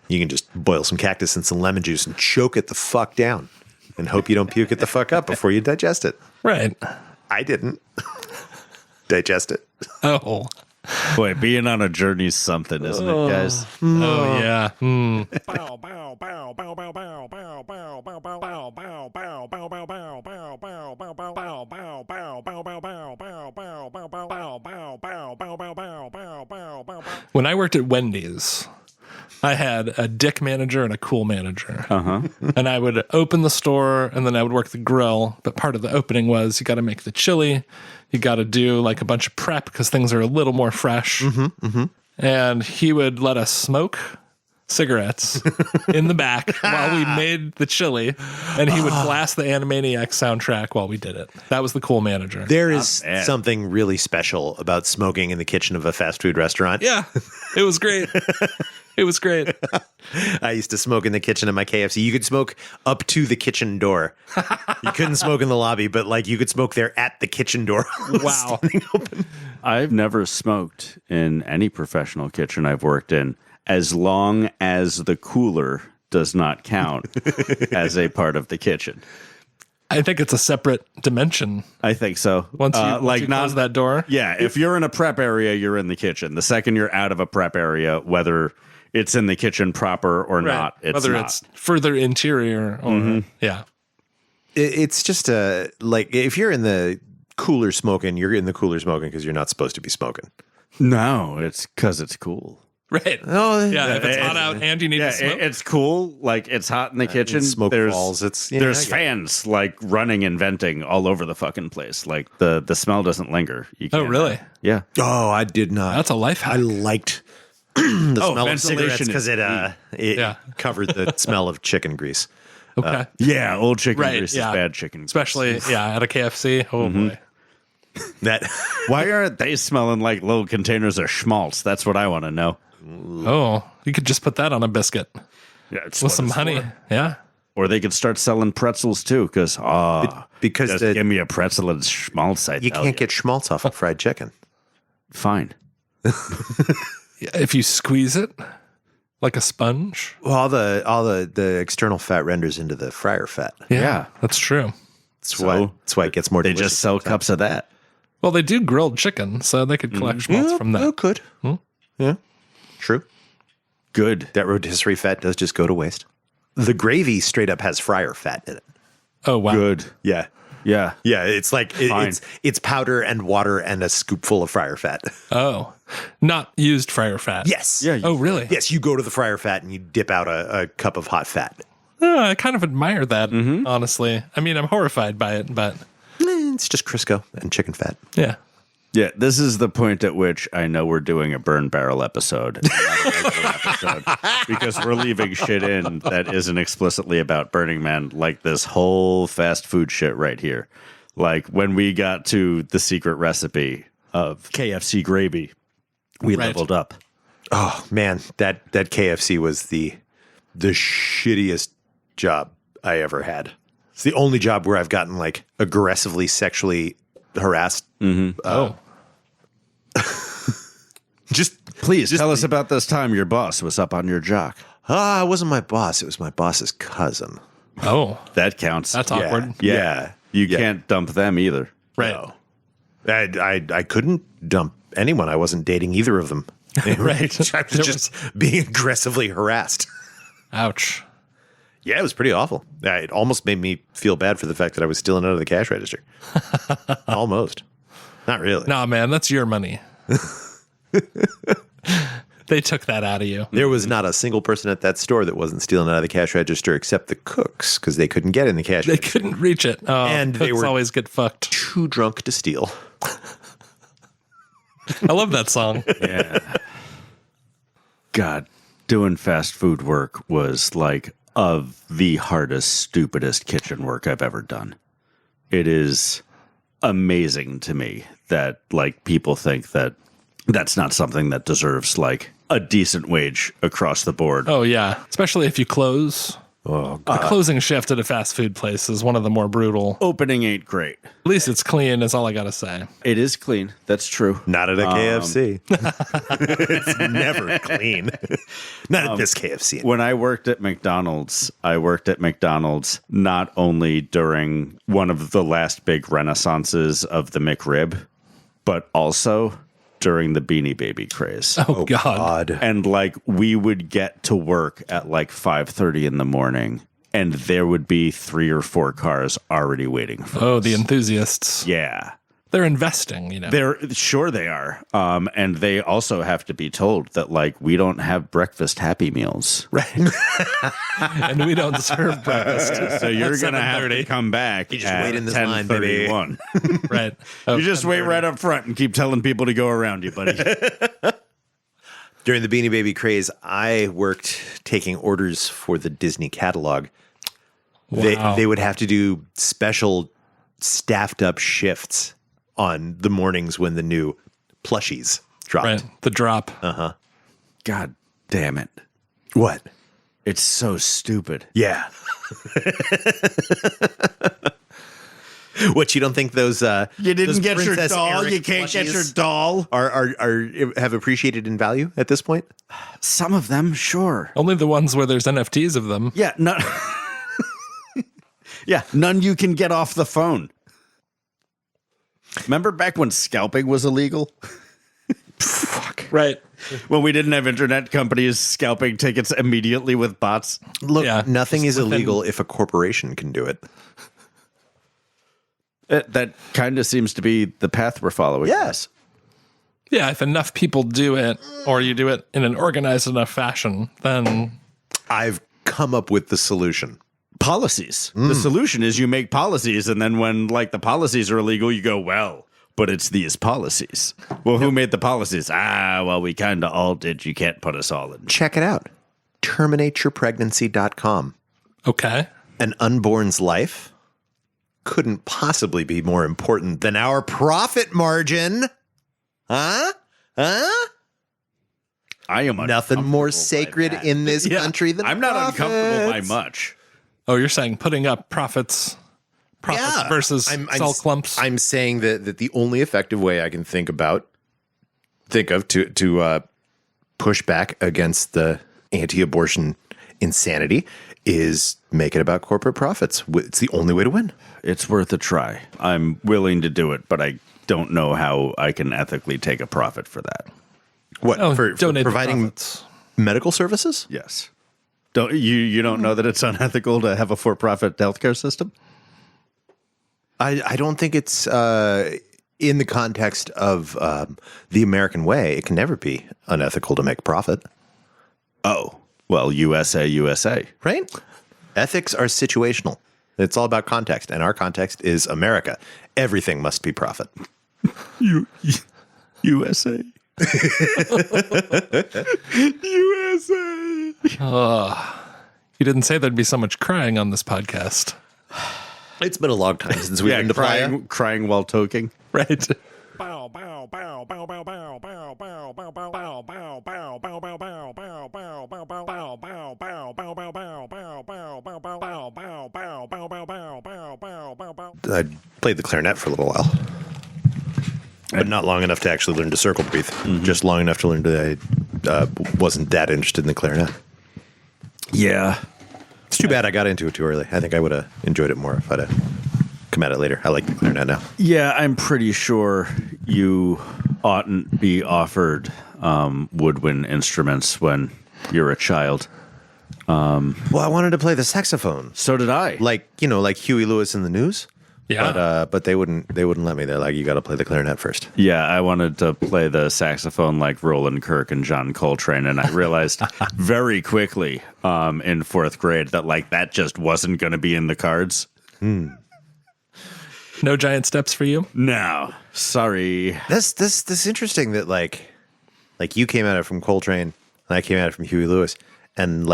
S1: You can just boil some cactus and some lemon juice and choke it the fuck down and hope you don't puke it the fuck up before you digest it.
S2: Right.
S1: I didn't digest it.
S2: Oh.
S3: Boy, being on a journey's something, isn't it, guys?
S2: Oh, yeah. When I worked at Wendy's, I had a dick manager and a cool manager. And I would open the store and then I would work the grill. But part of the opening was you got to make the chili. You got to do like a bunch of prep because things are a little more fresh. And he would let us smoke cigarettes in the back while we made the chili. And he would blast the Animaniacs soundtrack while we did it. That was the cool manager.
S1: There is something really special about smoking in the kitchen of a fast food restaurant.
S2: Yeah, it was great. It was great.
S1: I used to smoke in the kitchen of my KFC. You could smoke up to the kitchen door. You couldn't smoke in the lobby, but like you could smoke there at the kitchen door.
S2: Wow.
S1: Open.
S3: I've never smoked in any professional kitchen I've worked in, as long as the cooler does not count as a part of the kitchen.
S2: I think it's a separate dimension.
S3: I think so.
S2: Once you close that door.
S3: Yeah, if you're in a prep area, you're in the kitchen. The second you're out of a prep area, whether it's in the kitchen proper or not, it's
S2: whether
S3: not.
S2: it's further interior or yeah.
S1: It's just like if you're in the cooler smoking, you're in the cooler smoking because you're not supposed to be smoking.
S3: No, it's because it's cool.
S2: Right.
S1: Oh,
S2: Yeah, if it's hot out and you need to smoke.
S3: It's cool. Like it's hot in the kitchen.
S1: Smoke balls.
S3: There's fans like running and venting all over the fucking place. Like the smell doesn't linger. You
S2: Oh,
S3: can't,
S2: really?
S3: Yeah.
S1: Oh, I did not.
S2: That's a life hack.
S1: I liked the smell of cigarettes
S3: ventilation
S1: because it covered the smell of chicken grease.
S2: Okay.
S3: Yeah, old chicken
S2: Right,
S3: grease
S2: yeah.
S3: is bad chicken grease.
S2: Especially, at a KFC. Oh, boy.
S1: That
S3: Why aren't they smelling like little containers of schmaltz? That's what I want to know.
S2: Oh, you could just put that on a biscuit
S3: Yeah, it's
S2: with
S3: what
S2: some
S3: it's
S2: honey.
S3: for.
S2: Yeah.
S3: Or they could start selling pretzels too, because
S1: because
S3: give me a pretzel and schmaltz.
S1: you can't get schmaltz off of fried chicken.
S3: Fine.
S2: If you squeeze it like a sponge.
S1: Well, all the external fat renders into the fryer fat.
S3: Yeah.
S2: That's true.
S1: That's why it gets more.
S3: They
S1: delicious
S3: just sell
S1: sometimes.
S3: cups of that.
S2: Well, they do grilled chicken, so they could collect schmaltz from that.
S1: Oh, could. Yeah, true.
S3: Good.
S1: That rotisserie fat does just go to waste. The gravy straight up has fryer fat in it.
S2: Oh, wow.
S3: Good.
S1: Yeah.
S3: Yeah.
S1: Yeah, it's like it's powder and water and a scoopful of fryer fat.
S2: Oh, not used fryer fat.
S1: Yes.
S3: Yeah.
S2: Oh, really?
S1: Yes, you go to the fryer fat and you dip out a cup of hot fat.
S2: I kind of admire that, honestly. I mean, I'm horrified by it, but
S1: It's just Crisco and chicken fat.
S2: yeah.
S3: Yeah, this is the point at which I know we're doing a burn barrel episode, not a regular episode, because we're leaving shit in that isn't explicitly about Burning Man, like this whole fast food shit right here. Like when we got to the secret recipe of KFC gravy, we leveled up.
S1: Oh man, that KFC was the shittiest job I ever had. It's the only job where I've gotten like aggressively sexually harassed. Just
S3: Please tell us about this time your boss was up on your jock.
S1: it wasn't my boss. It was my boss's cousin.
S2: Oh,
S3: That counts.
S2: that's awkward.
S3: Yeah. You can't dump them either.
S2: Right.
S1: No. I couldn't dump anyone. I wasn't dating either of them.
S2: Right.
S1: I was just being aggressively harassed.
S2: Ouch.
S1: Yeah, it was pretty awful. It almost made me feel bad for the fact that I was stealing out of the cash register. Almost. Not really.
S2: Nah, man, that's your money. They took that out of you.
S1: There was not a single person at that store that wasn't stealing out of the cash register except the cooks because they couldn't get in the cash
S2: They
S1: register.
S2: couldn't reach it. Oh,
S1: And they
S2: cooks
S1: were-
S2: always get fucked.
S1: Too drunk to steal.
S2: I love that song.
S3: Yeah. God, doing fast food work was like of the hardest, stupidest kitchen work I've ever done. It is amazing to me that like people think that that's not something that deserves like a decent wage across the board.
S2: Oh, yeah. Especially if you close.
S1: Oh,
S2: The closing shift at a fast food place is one of the more brutal.
S3: Opening ain't great.
S2: At least it's clean, is all I got to say.
S3: It is clean. That's true.
S1: not at a KFC. It's never clean. Not at this KFC.
S3: When I worked at McDonald's, not only during one of the last big renaissances of the McRib, but also during the Beanie Baby craze.
S2: Oh, God.
S3: And like we would get to work at like 5:30 in the morning and there would be 3 or 4 cars already waiting for
S2: Oh,
S3: us.
S2: the enthusiasts.
S3: Yeah.
S2: They're investing, you know.
S3: They are. And they also have to be told that like we don't have breakfast Happy Meals.
S1: Right.
S2: And we don't serve breakfast.
S3: So you're going to have to
S2: 7:30.
S3: come back
S1: You just
S3: at
S1: wait in this line, baby.
S3: 10:31.
S2: Right. Oh,
S3: You just wait right up front and keep telling people to go around you, buddy.
S1: During the Beanie Baby craze, I worked taking orders for the Disney catalog.
S2: wow.
S1: They would have to do special staffed up shifts on the mornings when the new plushies dropped.
S2: Right. The drop.
S3: God damn it.
S1: What?
S3: It's so stupid.
S1: Yeah. What, you don't think those
S3: You didn't
S1: those
S3: get your
S1: Princess
S3: doll.
S1: Eric
S3: You can't get your
S1: plushies
S3: doll.
S1: are have appreciated in value at this point?
S3: Some of them, sure.
S2: Only the ones where there's NFTs of them.
S3: Yeah, none. Yeah, none you can get off the phone. Remember back when scalping was illegal?
S1: Fuck.
S2: Right.
S3: When we didn't have internet companies scalping tickets immediately with bots?
S1: Look,
S2: Yeah,
S1: nothing is
S2: just within-
S1: illegal if a corporation can do it.
S3: That kind of seems to be the path we're following.
S1: Yes.
S2: Yeah, if enough people do it, or you do it in an organized enough fashion, then
S1: I've come up with the solution.
S3: Policies. The solution is you make policies, and then when like the policies are illegal, you go, well, but it's these policies. Well, who made the policies? Well, we kind of all did. You can't put us all in.
S1: Check it out. TerminateYourPregnancy.com.
S2: okay.
S1: An unborn's life couldn't possibly be more important than our profit margin. Huh? Huh?
S3: I am
S1: Nothing more
S3: uncomfortable by
S1: sacred
S3: that.
S1: in this country than
S3: I'm not uncomfortable by
S1: profits.
S3: much.
S2: Oh, you're saying putting up profits
S1: Yeah.
S2: versus sell clumps.
S1: I'm saying that the only effective way I can think of to push back against the anti-abortion insanity is make it about corporate profits. It's the only way to win.
S3: It's worth a try. I'm willing to do it, but I don't know how I can ethically take a profit for that.
S1: What,
S2: Oh,
S1: for
S2: donate the
S1: providing
S2: profits.
S1: medical services?
S3: Yes. You don't know that it's unethical to have a for-profit healthcare system?
S1: I don't think it's in the context of the American way. It can never be unethical to make profit.
S3: Oh, well, USA.
S1: Right? Ethics are situational. It's all about context, and our context is America. Everything must be profit.
S3: USA. USA.
S2: You didn't say there'd be so much crying on this podcast.
S1: It's been a long time since we've been to Playa.
S3: Crying while toking.
S2: Right.
S1: I played the clarinet for a little while, but not long enough to actually learn to circle breathe. Just long enough to learn that I wasn't that interested in the clarinet.
S3: Yeah.
S1: It's too bad I got into it too early. I think I would have enjoyed it more if I'd have come at it later. I like the clarinet now.
S3: Yeah, I'm pretty sure you oughtn't be offered woodwind instruments when you're a child.
S1: Well, I wanted to play the saxophone.
S3: So did I.
S1: Like Huey Lewis in the News.
S2: Yeah.
S1: But they wouldn't let me. They're like, you got to play the clarinet first.
S3: Yeah, I wanted to play the saxophone like Roland Kirk and John Coltrane, and I realized very quickly in fourth grade that that just wasn't going to be in the cards.
S2: No giant steps for you?
S3: No, sorry.
S1: That's interesting that like you came at it from Coltrane and I came at it from Huey Lewis, and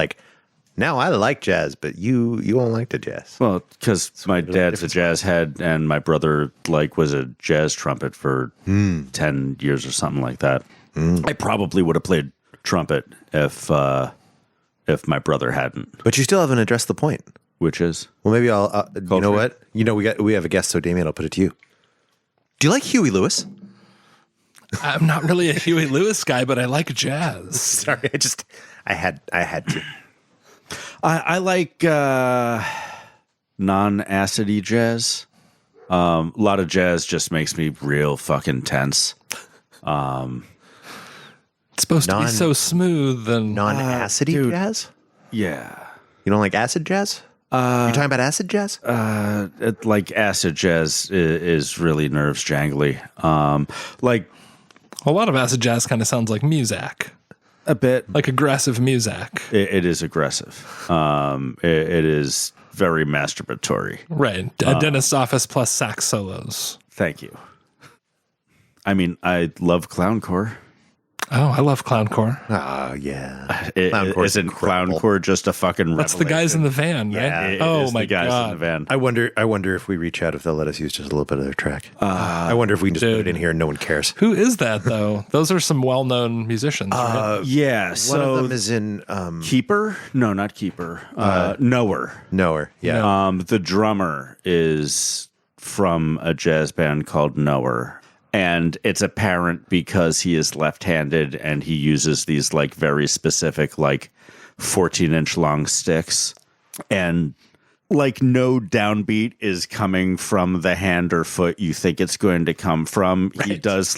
S1: now I like jazz, but you won't like the jazz.
S3: Well, because my dad's a jazz head, and my brother was a jazz trumpet for 10 years or something like that. I probably would have played trumpet if my brother hadn't.
S1: But you still haven't addressed the point.
S3: Which is?
S1: Well, maybe I'll. You know what? We have a guest, so Damian, I'll put it to you. Do you like Huey Lewis?
S2: I'm not really a Huey Lewis guy, but I like jazz.
S1: Sorry, I had to.
S3: I like non-acidy jazz. A lot of jazz just makes me real fucking tense.
S2: It's supposed to be so smooth and
S1: non-acidy jazz.
S3: Yeah,
S1: you don't like acid jazz? You talking about acid jazz?
S3: Acid jazz is really nerves jangly.
S2: A lot of acid jazz kind of sounds like music.
S3: A bit.
S2: Like aggressive music.
S3: It is aggressive. It is very masturbatory.
S2: Right. A dentist's office plus sax solos.
S3: Thank you. I mean, I love Klown Kore.
S2: Oh, I love Klown Kore.
S1: Oh, yeah.
S3: Isn't Klown Kore just a fucking revelation?
S2: That's the guys in the van, right?
S3: Yeah,
S2: oh, my
S3: the guys
S2: God.
S3: in the van.
S1: I wonder if we reach out if they'll let us use just a little bit of their track. I wonder if we can just put it in here and no one cares.
S2: Who is that, though? Those are some well-known musicians, right?
S3: Yeah.
S1: One of them is in...
S3: Keeper? No, not Keeper. Knower.
S1: Knower, yeah.
S3: The drummer is from a jazz band called Knower. And it's apparent because he is left-handed and he uses these very specific 14-inch long sticks. And no downbeat is coming from the hand or foot you think it's going to come from. Right. He does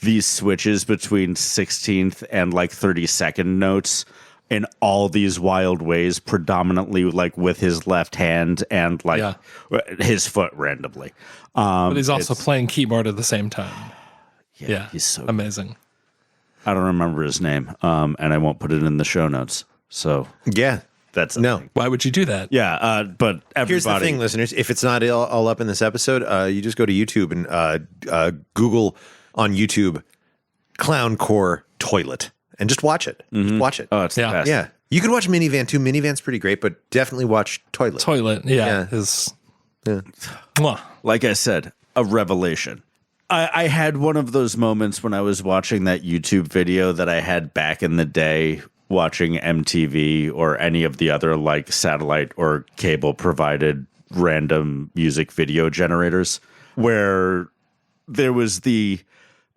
S3: these switches between 16th and 32nd notes in all these wild ways, predominantly with his left hand and his foot randomly.
S2: But he's also playing keyboard at the same time. Yeah,
S3: he's so
S2: amazing.
S3: I don't remember his name, and I won't put it in the show notes. So
S1: yeah,
S3: that's
S1: no.
S2: Why would you do that?
S3: Yeah, but everybody.
S1: Here's the thing, listeners. If it's not all up in this episode, you just go to YouTube and Google on YouTube Klown Kore toilet. And just watch it.
S3: Mm-hmm.
S1: Just watch it.
S3: Oh, it's the best.
S1: Yeah. You can watch Minivan too. Minivan's pretty great, but definitely watch Toilet.
S2: Toilet, yeah. Mwah.
S3: Like I said, a revelation. I had one of those moments when I was watching that YouTube video that I had back in the day watching MTV or any of the other satellite or cable provided random music video generators, where there was the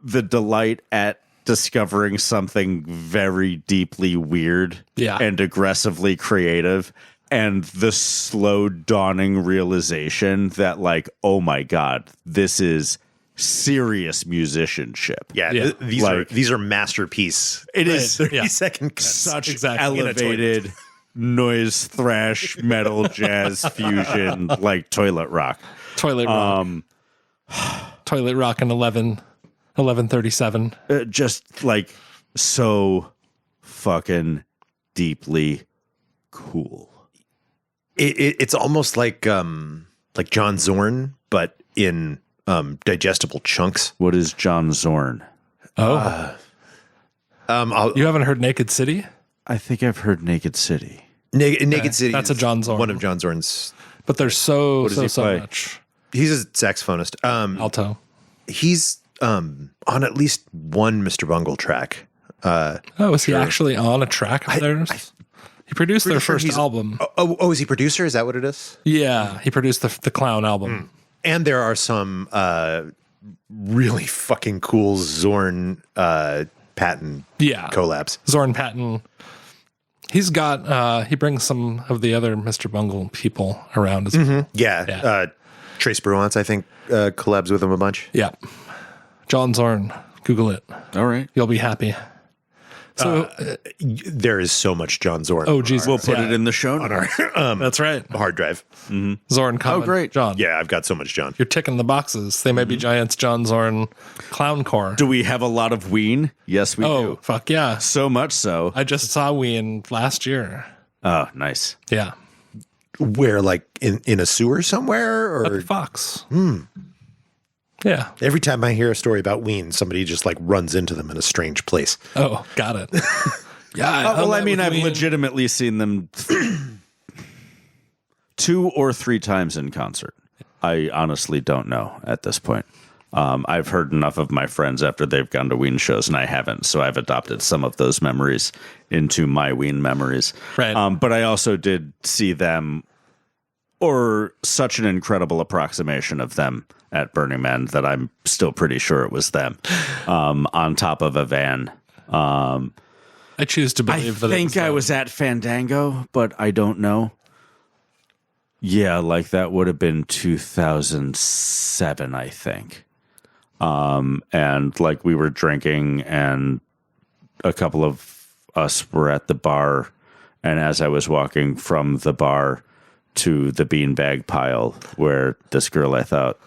S3: delight at discovering something very deeply weird and aggressively creative, and the slow dawning realization that oh my God, this is serious musicianship.
S1: Yeah. These are masterpiece.
S3: It is
S1: 30-second cuts.
S3: Such elevated noise thrash metal jazz fusion like toilet rock.
S2: Toilet rock. Toilet rock in 1137.
S3: Just like so fucking deeply cool.
S1: It's almost like John Zorn, but in digestible chunks.
S3: What is John Zorn?
S2: Oh. You haven't heard Naked City?
S3: I think I've heard Naked City.
S1: Naked City.
S2: That's a John Zorn.
S1: One of John Zorn's.
S2: But there's so
S3: play?
S2: much.
S1: He's a saxophonist.
S2: Alto.
S1: He's on at least one Mr. Bungle track.
S2: Is he actually on a track of theirs? He produced their first album.
S1: Is he producer? Is that what it is?
S2: Yeah, he produced the Klown album.
S1: And there are some really fucking cool Zorn Patton collabs.
S2: Zorn Patton. He's got, he brings some of the other Mr. Bungle people around as well.
S1: Yeah. Trace Bruance, I think, collabs with him a bunch.
S2: Yeah. John Zorn. Google it.
S3: All right.
S2: You'll be happy. So
S1: there is so much John Zorn.
S2: Oh, Jesus.
S3: We'll put it in the show
S1: on our
S2: that's right.
S1: hard drive.
S2: Zorn comment.
S3: Oh, great.
S2: John.
S1: Yeah, I've got so much John.
S2: You're ticking the boxes. They may be giants, John Zorn, Klown Kore.
S3: Do we have a lot of Ween? Yes, we
S2: Oh,
S3: do.
S2: fuck yeah.
S3: So much so.
S2: I just saw Ween last year.
S3: Oh, nice.
S2: Yeah.
S1: Where, like, in a sewer somewhere?
S2: At the
S1: Or
S2: Fox. Yeah.
S1: every time I hear a story about Ween, somebody just, like, runs into them in a strange place.
S2: Oh, got it. Yeah.
S3: Well, I mean, I've
S2: Ween.
S3: legitimately seen them 2 or 3 times in concert. I honestly don't know at this point. I've heard enough of my friends after they've gone to Ween shows, and I haven't. So I've adopted some of those memories into my Ween memories.
S2: Right.
S3: But I also did see them, or such an incredible approximation of them at Burning Man that I'm still pretty sure it was them, on top of a van.
S2: I choose to believe
S3: I
S2: that
S3: think I was at Fandango, but I don't know. Yeah, like that would have been 2007, I think. And like we were drinking, and a couple of us were at the bar. And as I was walking from the bar to the beanbag pile where this girl I thought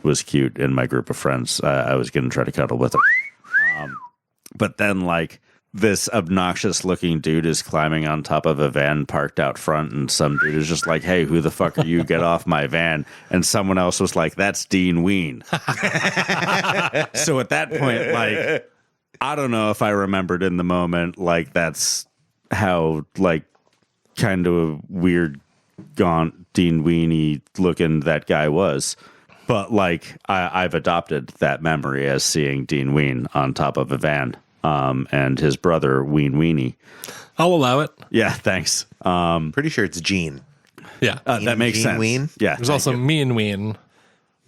S3: was cute in my group of friends, I was going to try to cuddle with her. But then, like, this obnoxious looking dude is climbing on top of a van parked out front, and some dude is just like, "Hey, who the fuck are you? Get off my van." And someone else was like, "That's Dean Ween." So at that point, like, I don't know if I remembered in the moment, like, that's how, like, kind of a weird, gaunt, Dean Weenie looking that guy was. But, like, I've adopted that memory as seeing Dean Ween on top of a van. And his brother, Ween Weenie.
S2: I'll allow it.
S3: Yeah, thanks.
S1: Pretty sure it's Gene.
S2: Yeah.
S3: That makes
S1: Gene
S3: sense.
S1: Ween?
S3: Yeah.
S2: There's also me and Ween,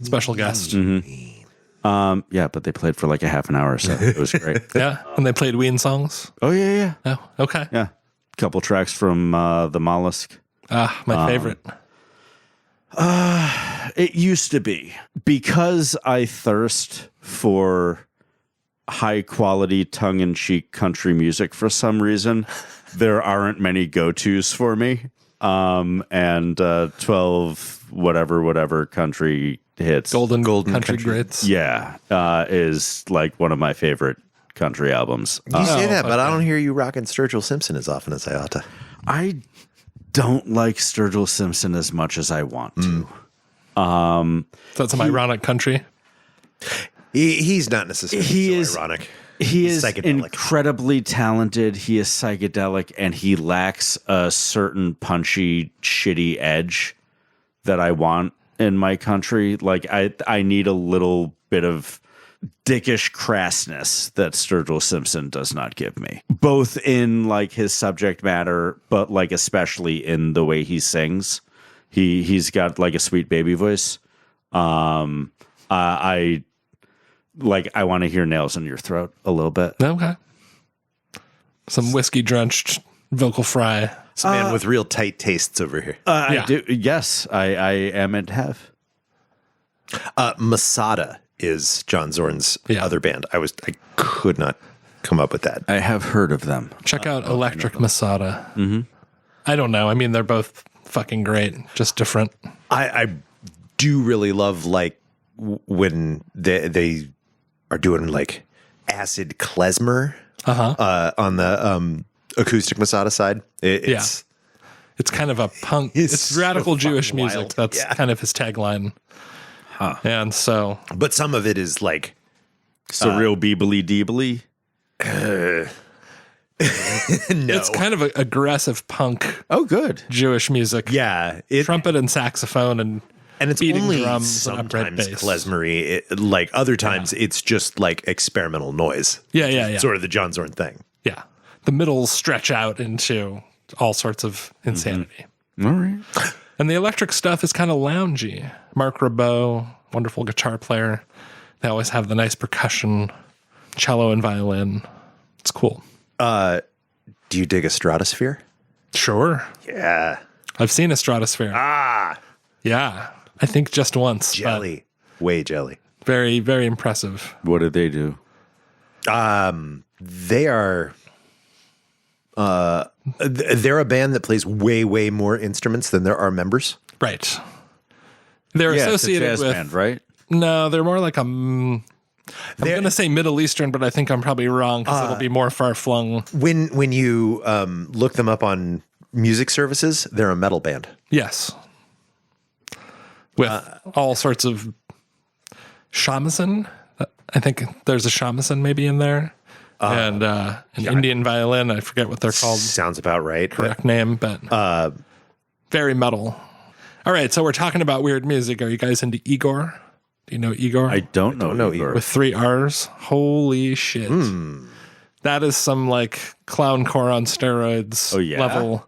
S2: special guest.
S3: Yeah, but they played for like a half an hour or so. It was great.
S2: Yeah. And they played Ween songs.
S3: Oh, yeah.
S2: Oh, okay.
S3: Yeah. Couple tracks from the Mollusk.
S2: Ah, my favorite.
S3: It used to be. Because I thirst for high quality tongue in cheek country music for some reason, there aren't many go-tos for me. And 12 whatever country hits.
S2: Golden country greats.
S3: Yeah, is like one of my favorite country albums.
S1: You say that, but I don't hear you rocking Sturgill Simpson as often as I ought to.
S3: I don't like Sturgill Simpson as much as I want to.
S2: So that's some ironic country.
S1: He's not necessarily ironic.
S3: He is
S1: psychedelic.
S3: Incredibly talented. He is psychedelic, and he lacks a certain punchy, shitty edge that I want in my country. Like, I need a little bit of dickish crassness that Sturgill Simpson does not give me, both in like his subject matter, but like especially in the way he sings. He's got like a sweet baby voice. I want to hear nails in your throat a little bit.
S2: Okay. Some whiskey drenched vocal fry.
S1: This man with real tight tastes over here.
S2: Yeah.
S3: I do. Yes, I am and have.
S1: Mosada is John Zorn's other band. I could not come up with that.
S3: I have heard of them.
S2: Check out Electric Mosada. I don't know. I mean, they're both fucking great, just different.
S1: I do really love like when they are doing like acid klezmer on the acoustic Mosada side. It's
S2: kind of a punk. It's radical Jewish music.
S1: wild.
S2: That's kind of his tagline. And so,
S1: but some of it is like
S3: surreal beebly deebly.
S1: no.
S2: it's kind of aggressive punk
S3: Oh, good.
S2: Jewish music.
S1: Yeah,
S2: Trumpet and saxophone and
S1: it's
S2: beating
S1: only
S2: drums and upright
S1: sometimes
S2: bass.
S1: klezmery. Like other times, it's just like experimental noise.
S2: Yeah.
S1: Sort of the John Zorn thing.
S2: Yeah. The middles stretch out into all sorts of insanity.
S3: All right.
S2: And the electric stuff is kind of loungy. Mark Ribot, wonderful guitar player. They always have the nice percussion, cello and violin. It's cool.
S1: Do you dig Estratosphere?
S2: Sure.
S1: Yeah.
S2: I've seen Estratosphere. Yeah. I think just once. but
S1: Jelly. Way jelly.
S2: Very, very impressive.
S3: What did they do?
S1: They are they're a band that plays way, way more instruments than there are members.
S2: Right. They're
S3: Yeah,
S2: associated
S3: it's a jazz
S2: with
S3: band, right?
S2: No, they're more like I'm going to say Middle Eastern, but I think I'm probably wrong because it'll be more far-flung.
S1: When you look them up on music services, they're a metal band.
S2: Yes. With all sorts of shamisen. I think there's a shamisen maybe in there. And an Indian violin. I forget what they're called.
S1: Sounds about right.
S2: Correct name, but very metal. All right, so we're talking about weird music. Are you guys into Igorrr? Do you know Igorrr?
S3: I don't know Igorrr.
S2: With 3 R's. Holy shit. That is some like Klown Kore on steroids level.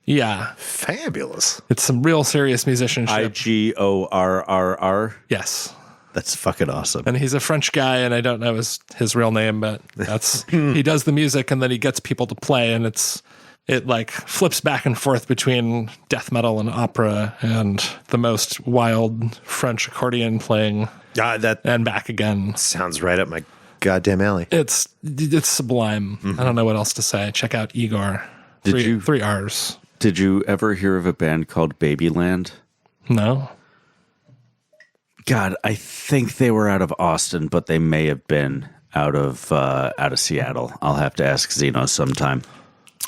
S2: Yeah.
S1: Fabulous.
S2: It's some real serious musicianship.
S3: Igorrr.
S2: Yes.
S3: That's fucking awesome.
S2: And he's a French guy, and I don't know his real name, but that's he does the music, and then he gets people to play, and it like flips back and forth between death metal and opera and the most wild French accordion playing, and back again.
S1: Sounds right up my goddamn alley.
S2: It's sublime. I don't know what else to say. Check out Igorrr. Three R's.
S3: Did you ever hear of a band called Babyland?
S2: No.
S3: God, I think they were out of Austin, but they may have been out of Seattle. I'll have to ask Zeno sometime.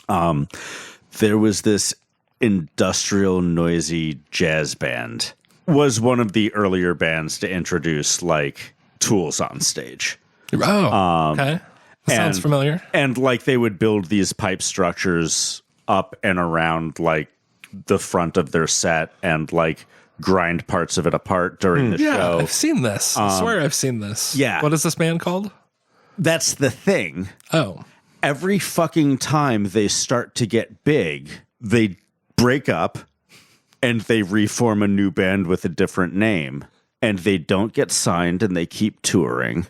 S3: There was this industrial, noisy jazz band. Was one of the earlier bands to introduce like tools on stage.
S2: Oh, okay. That sounds familiar.
S3: And like they would build these pipe structures up and around like the front of their set and like grind parts of it apart during the show.
S2: I've seen this. I swear I've seen this.
S3: Yeah.
S2: What is this band called?
S3: That's the thing.
S2: Oh.
S3: Every fucking time they start to get big, they break up and they reform a new band with a different name. And they don't get signed and they keep touring.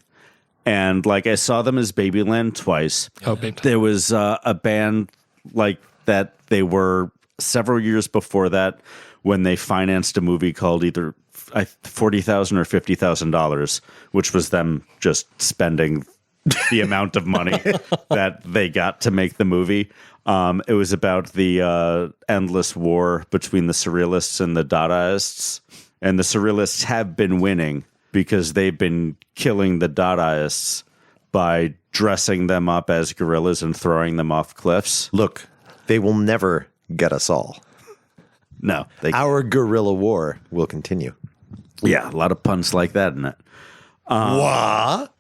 S3: And like I saw them as Babyland twice.
S2: Oh, big time.
S3: There was a band like that. They were several years before that when they financed a movie called either $40,000 or $50,000, which was them just spending the amount of money that they got to make the movie. It was about the endless war between the Surrealists and the Dadaists. And the Surrealists have been winning because they've been killing the Dadaists by dressing them up as gorillas and throwing them off cliffs.
S1: Look, they will never get us all.
S3: No.
S1: Our guerrilla war will continue.
S3: Yeah, a lot of puns like that in it.
S1: What?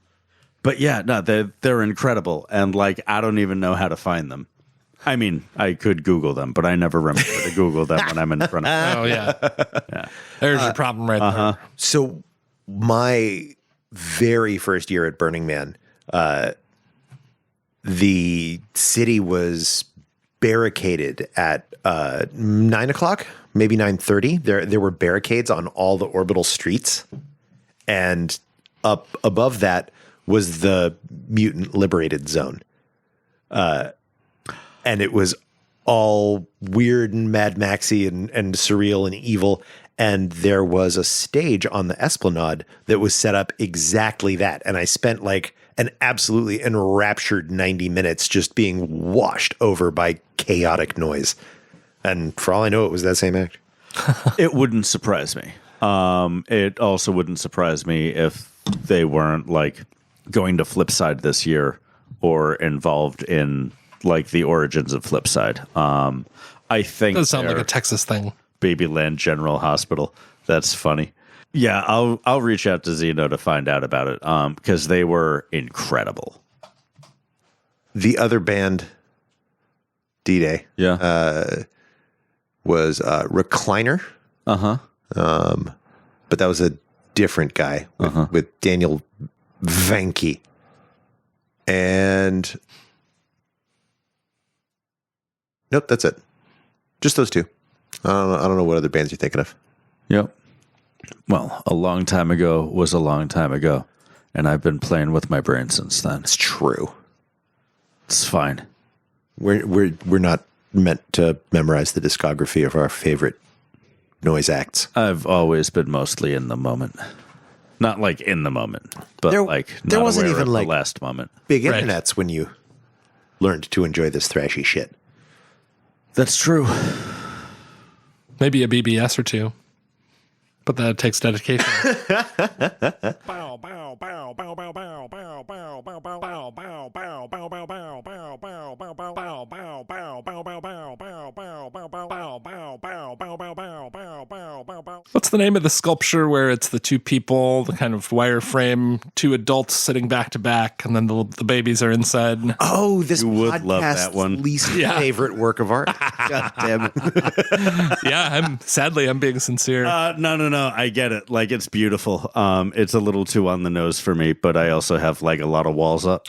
S3: But yeah, no, they're incredible. And like, I don't even know how to find them. I mean, I could Google them, but I never remember to Google them when I'm in front of them.
S2: Oh, yeah. There's your problem right there.
S1: So my very first year at Burning Man, the city was barricaded at 9 o'clock, maybe 9:30. There were barricades on all the orbital streets. And up above that was the mutant liberated zone. And it was all weird and Mad Maxy and surreal and evil. And there was a stage on the Esplanade that was set up exactly that. And I spent like an absolutely enraptured 90 minutes just being washed over by chaotic noise. And for all I know, it was that same act.
S3: It wouldn't surprise me. It also wouldn't surprise me if they weren't like going to Flipside this year or involved in like the origins of Flipside. I think
S2: It does sound like a Texas thing.
S3: Babyland General Hospital. That's funny. Yeah, I'll reach out to Zeno to find out about it because they were incredible.
S1: The other band, D-Day, was Recliner.
S3: Uh-huh.
S1: But that was a different guy with Daniel Vanke. And nope, that's it. Just those two. I don't know what other bands you're thinking of.
S3: Yep. Well, a long time ago was a long time ago, and I've been playing with my brain since then.
S1: It's true.
S3: It's fine.
S1: We're not meant to memorize the discography of our favorite noise acts.
S3: I've always been mostly in the moment. Not like in the moment, but
S1: There
S3: not
S1: wasn't
S3: aware
S1: even
S3: of
S1: like
S3: the last moment.
S1: big
S2: Right.
S1: internets when you learned to enjoy this thrashy shit.
S3: That's true.
S2: Maybe a BBS or two. But that takes dedication. What's the name of the sculpture where it's the two people, the kind of wireframe, two adults sitting back to back, and then the babies are inside?
S1: Oh, this
S3: You would love
S1: podcast's
S3: that one.
S1: least
S2: Yeah.
S1: favorite work of art. God damn it.
S2: Yeah, I'm being sincere.
S3: No. I get it. Like, it's beautiful. It's a little too on the nose for me, but I also have like a lot of walls up.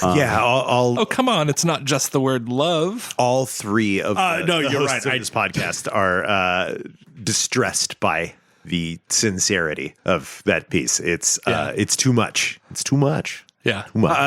S1: Yeah,
S2: Oh, come on. It's not just the word love.
S1: all three of the,
S3: no,
S1: the
S3: you're
S1: hosts
S3: right.
S1: of this podcast are distressed by the sincerity of that piece. It's too much. It's too much.
S2: Yeah.
S1: Too much.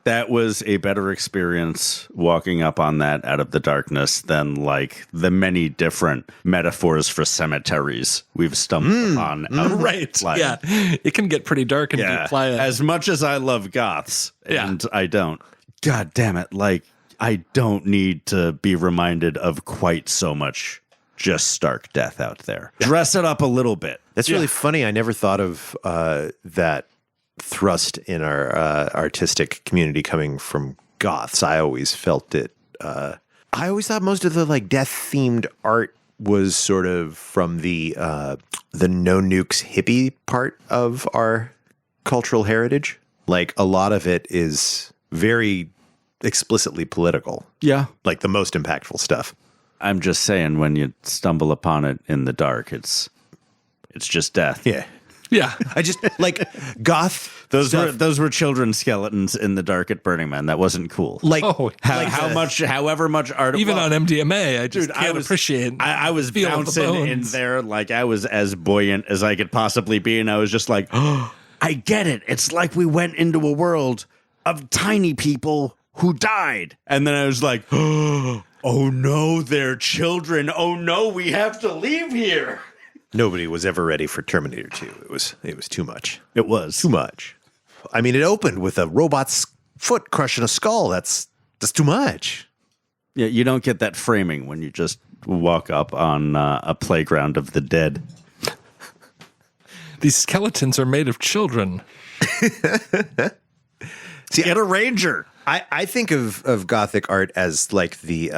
S3: That was a better experience walking up on that out of the darkness than like the many different metaphors for cemeteries we've stumbled upon.
S2: Right.
S3: Like,
S2: Yeah. It can get pretty dark and deep.
S3: as much as I love goths, and I don't. God damn it! Like, I don't need to be reminded of quite so much just stark death out there. Dress it up a little bit.
S1: That's really funny. I never thought of that thrust in our artistic community coming from goths. I always felt it. I always thought most of the like death themed art was sort of from the no nukes hippie part of our cultural heritage. Like a lot of it is very explicitly political.
S3: Yeah.
S1: Like the most impactful stuff.
S3: I'm just saying, when you stumble upon it in the dark, it's just death.
S1: Yeah.
S2: Yeah.
S1: I just like goth.
S3: Those were children's skeletons in the dark at Burning Man. That wasn't cool.
S1: Like,
S3: However much art,
S2: Even on MDMA, I just can't appreciate.
S3: I was
S2: feel of the
S3: bouncing in
S2: bones.
S3: there like I was as buoyant as I could possibly be, and I was just like, oh, I get it. It's like we went into a world of tiny people who died, and then I was like, oh no, they're children. Oh no, we have to leave here.
S1: nobody was ever ready for Terminator 2. It was too much.
S3: It was
S1: Too much. I mean, it opened with a robot's foot crushing a skull. That's too much.
S3: Yeah, you don't get that framing when you just walk up on a playground of the dead.
S2: These skeletons are made of children.
S1: See,
S3: Get a ranger.
S1: I think of Gothic art as like the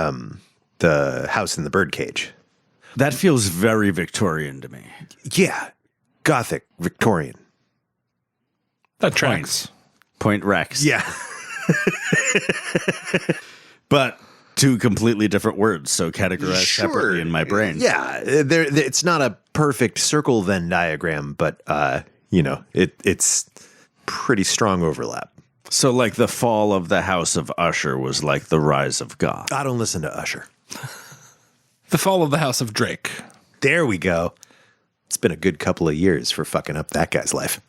S1: house in the birdcage.
S3: That feels very Victorian to me.
S1: Yeah, Gothic, Victorian.
S2: That tracks.
S3: Point Rex.
S1: Yeah.
S3: But two completely different words, so categorized separately in my brain.
S1: Yeah, it's not a perfect circle Venn diagram, but it's pretty strong overlap.
S3: So like the fall of the House of Usher was like the rise of God.
S1: I don't listen to Usher.
S2: The fall of the House of Drake.
S1: There we go. It's been a good couple of years for fucking up that guy's life.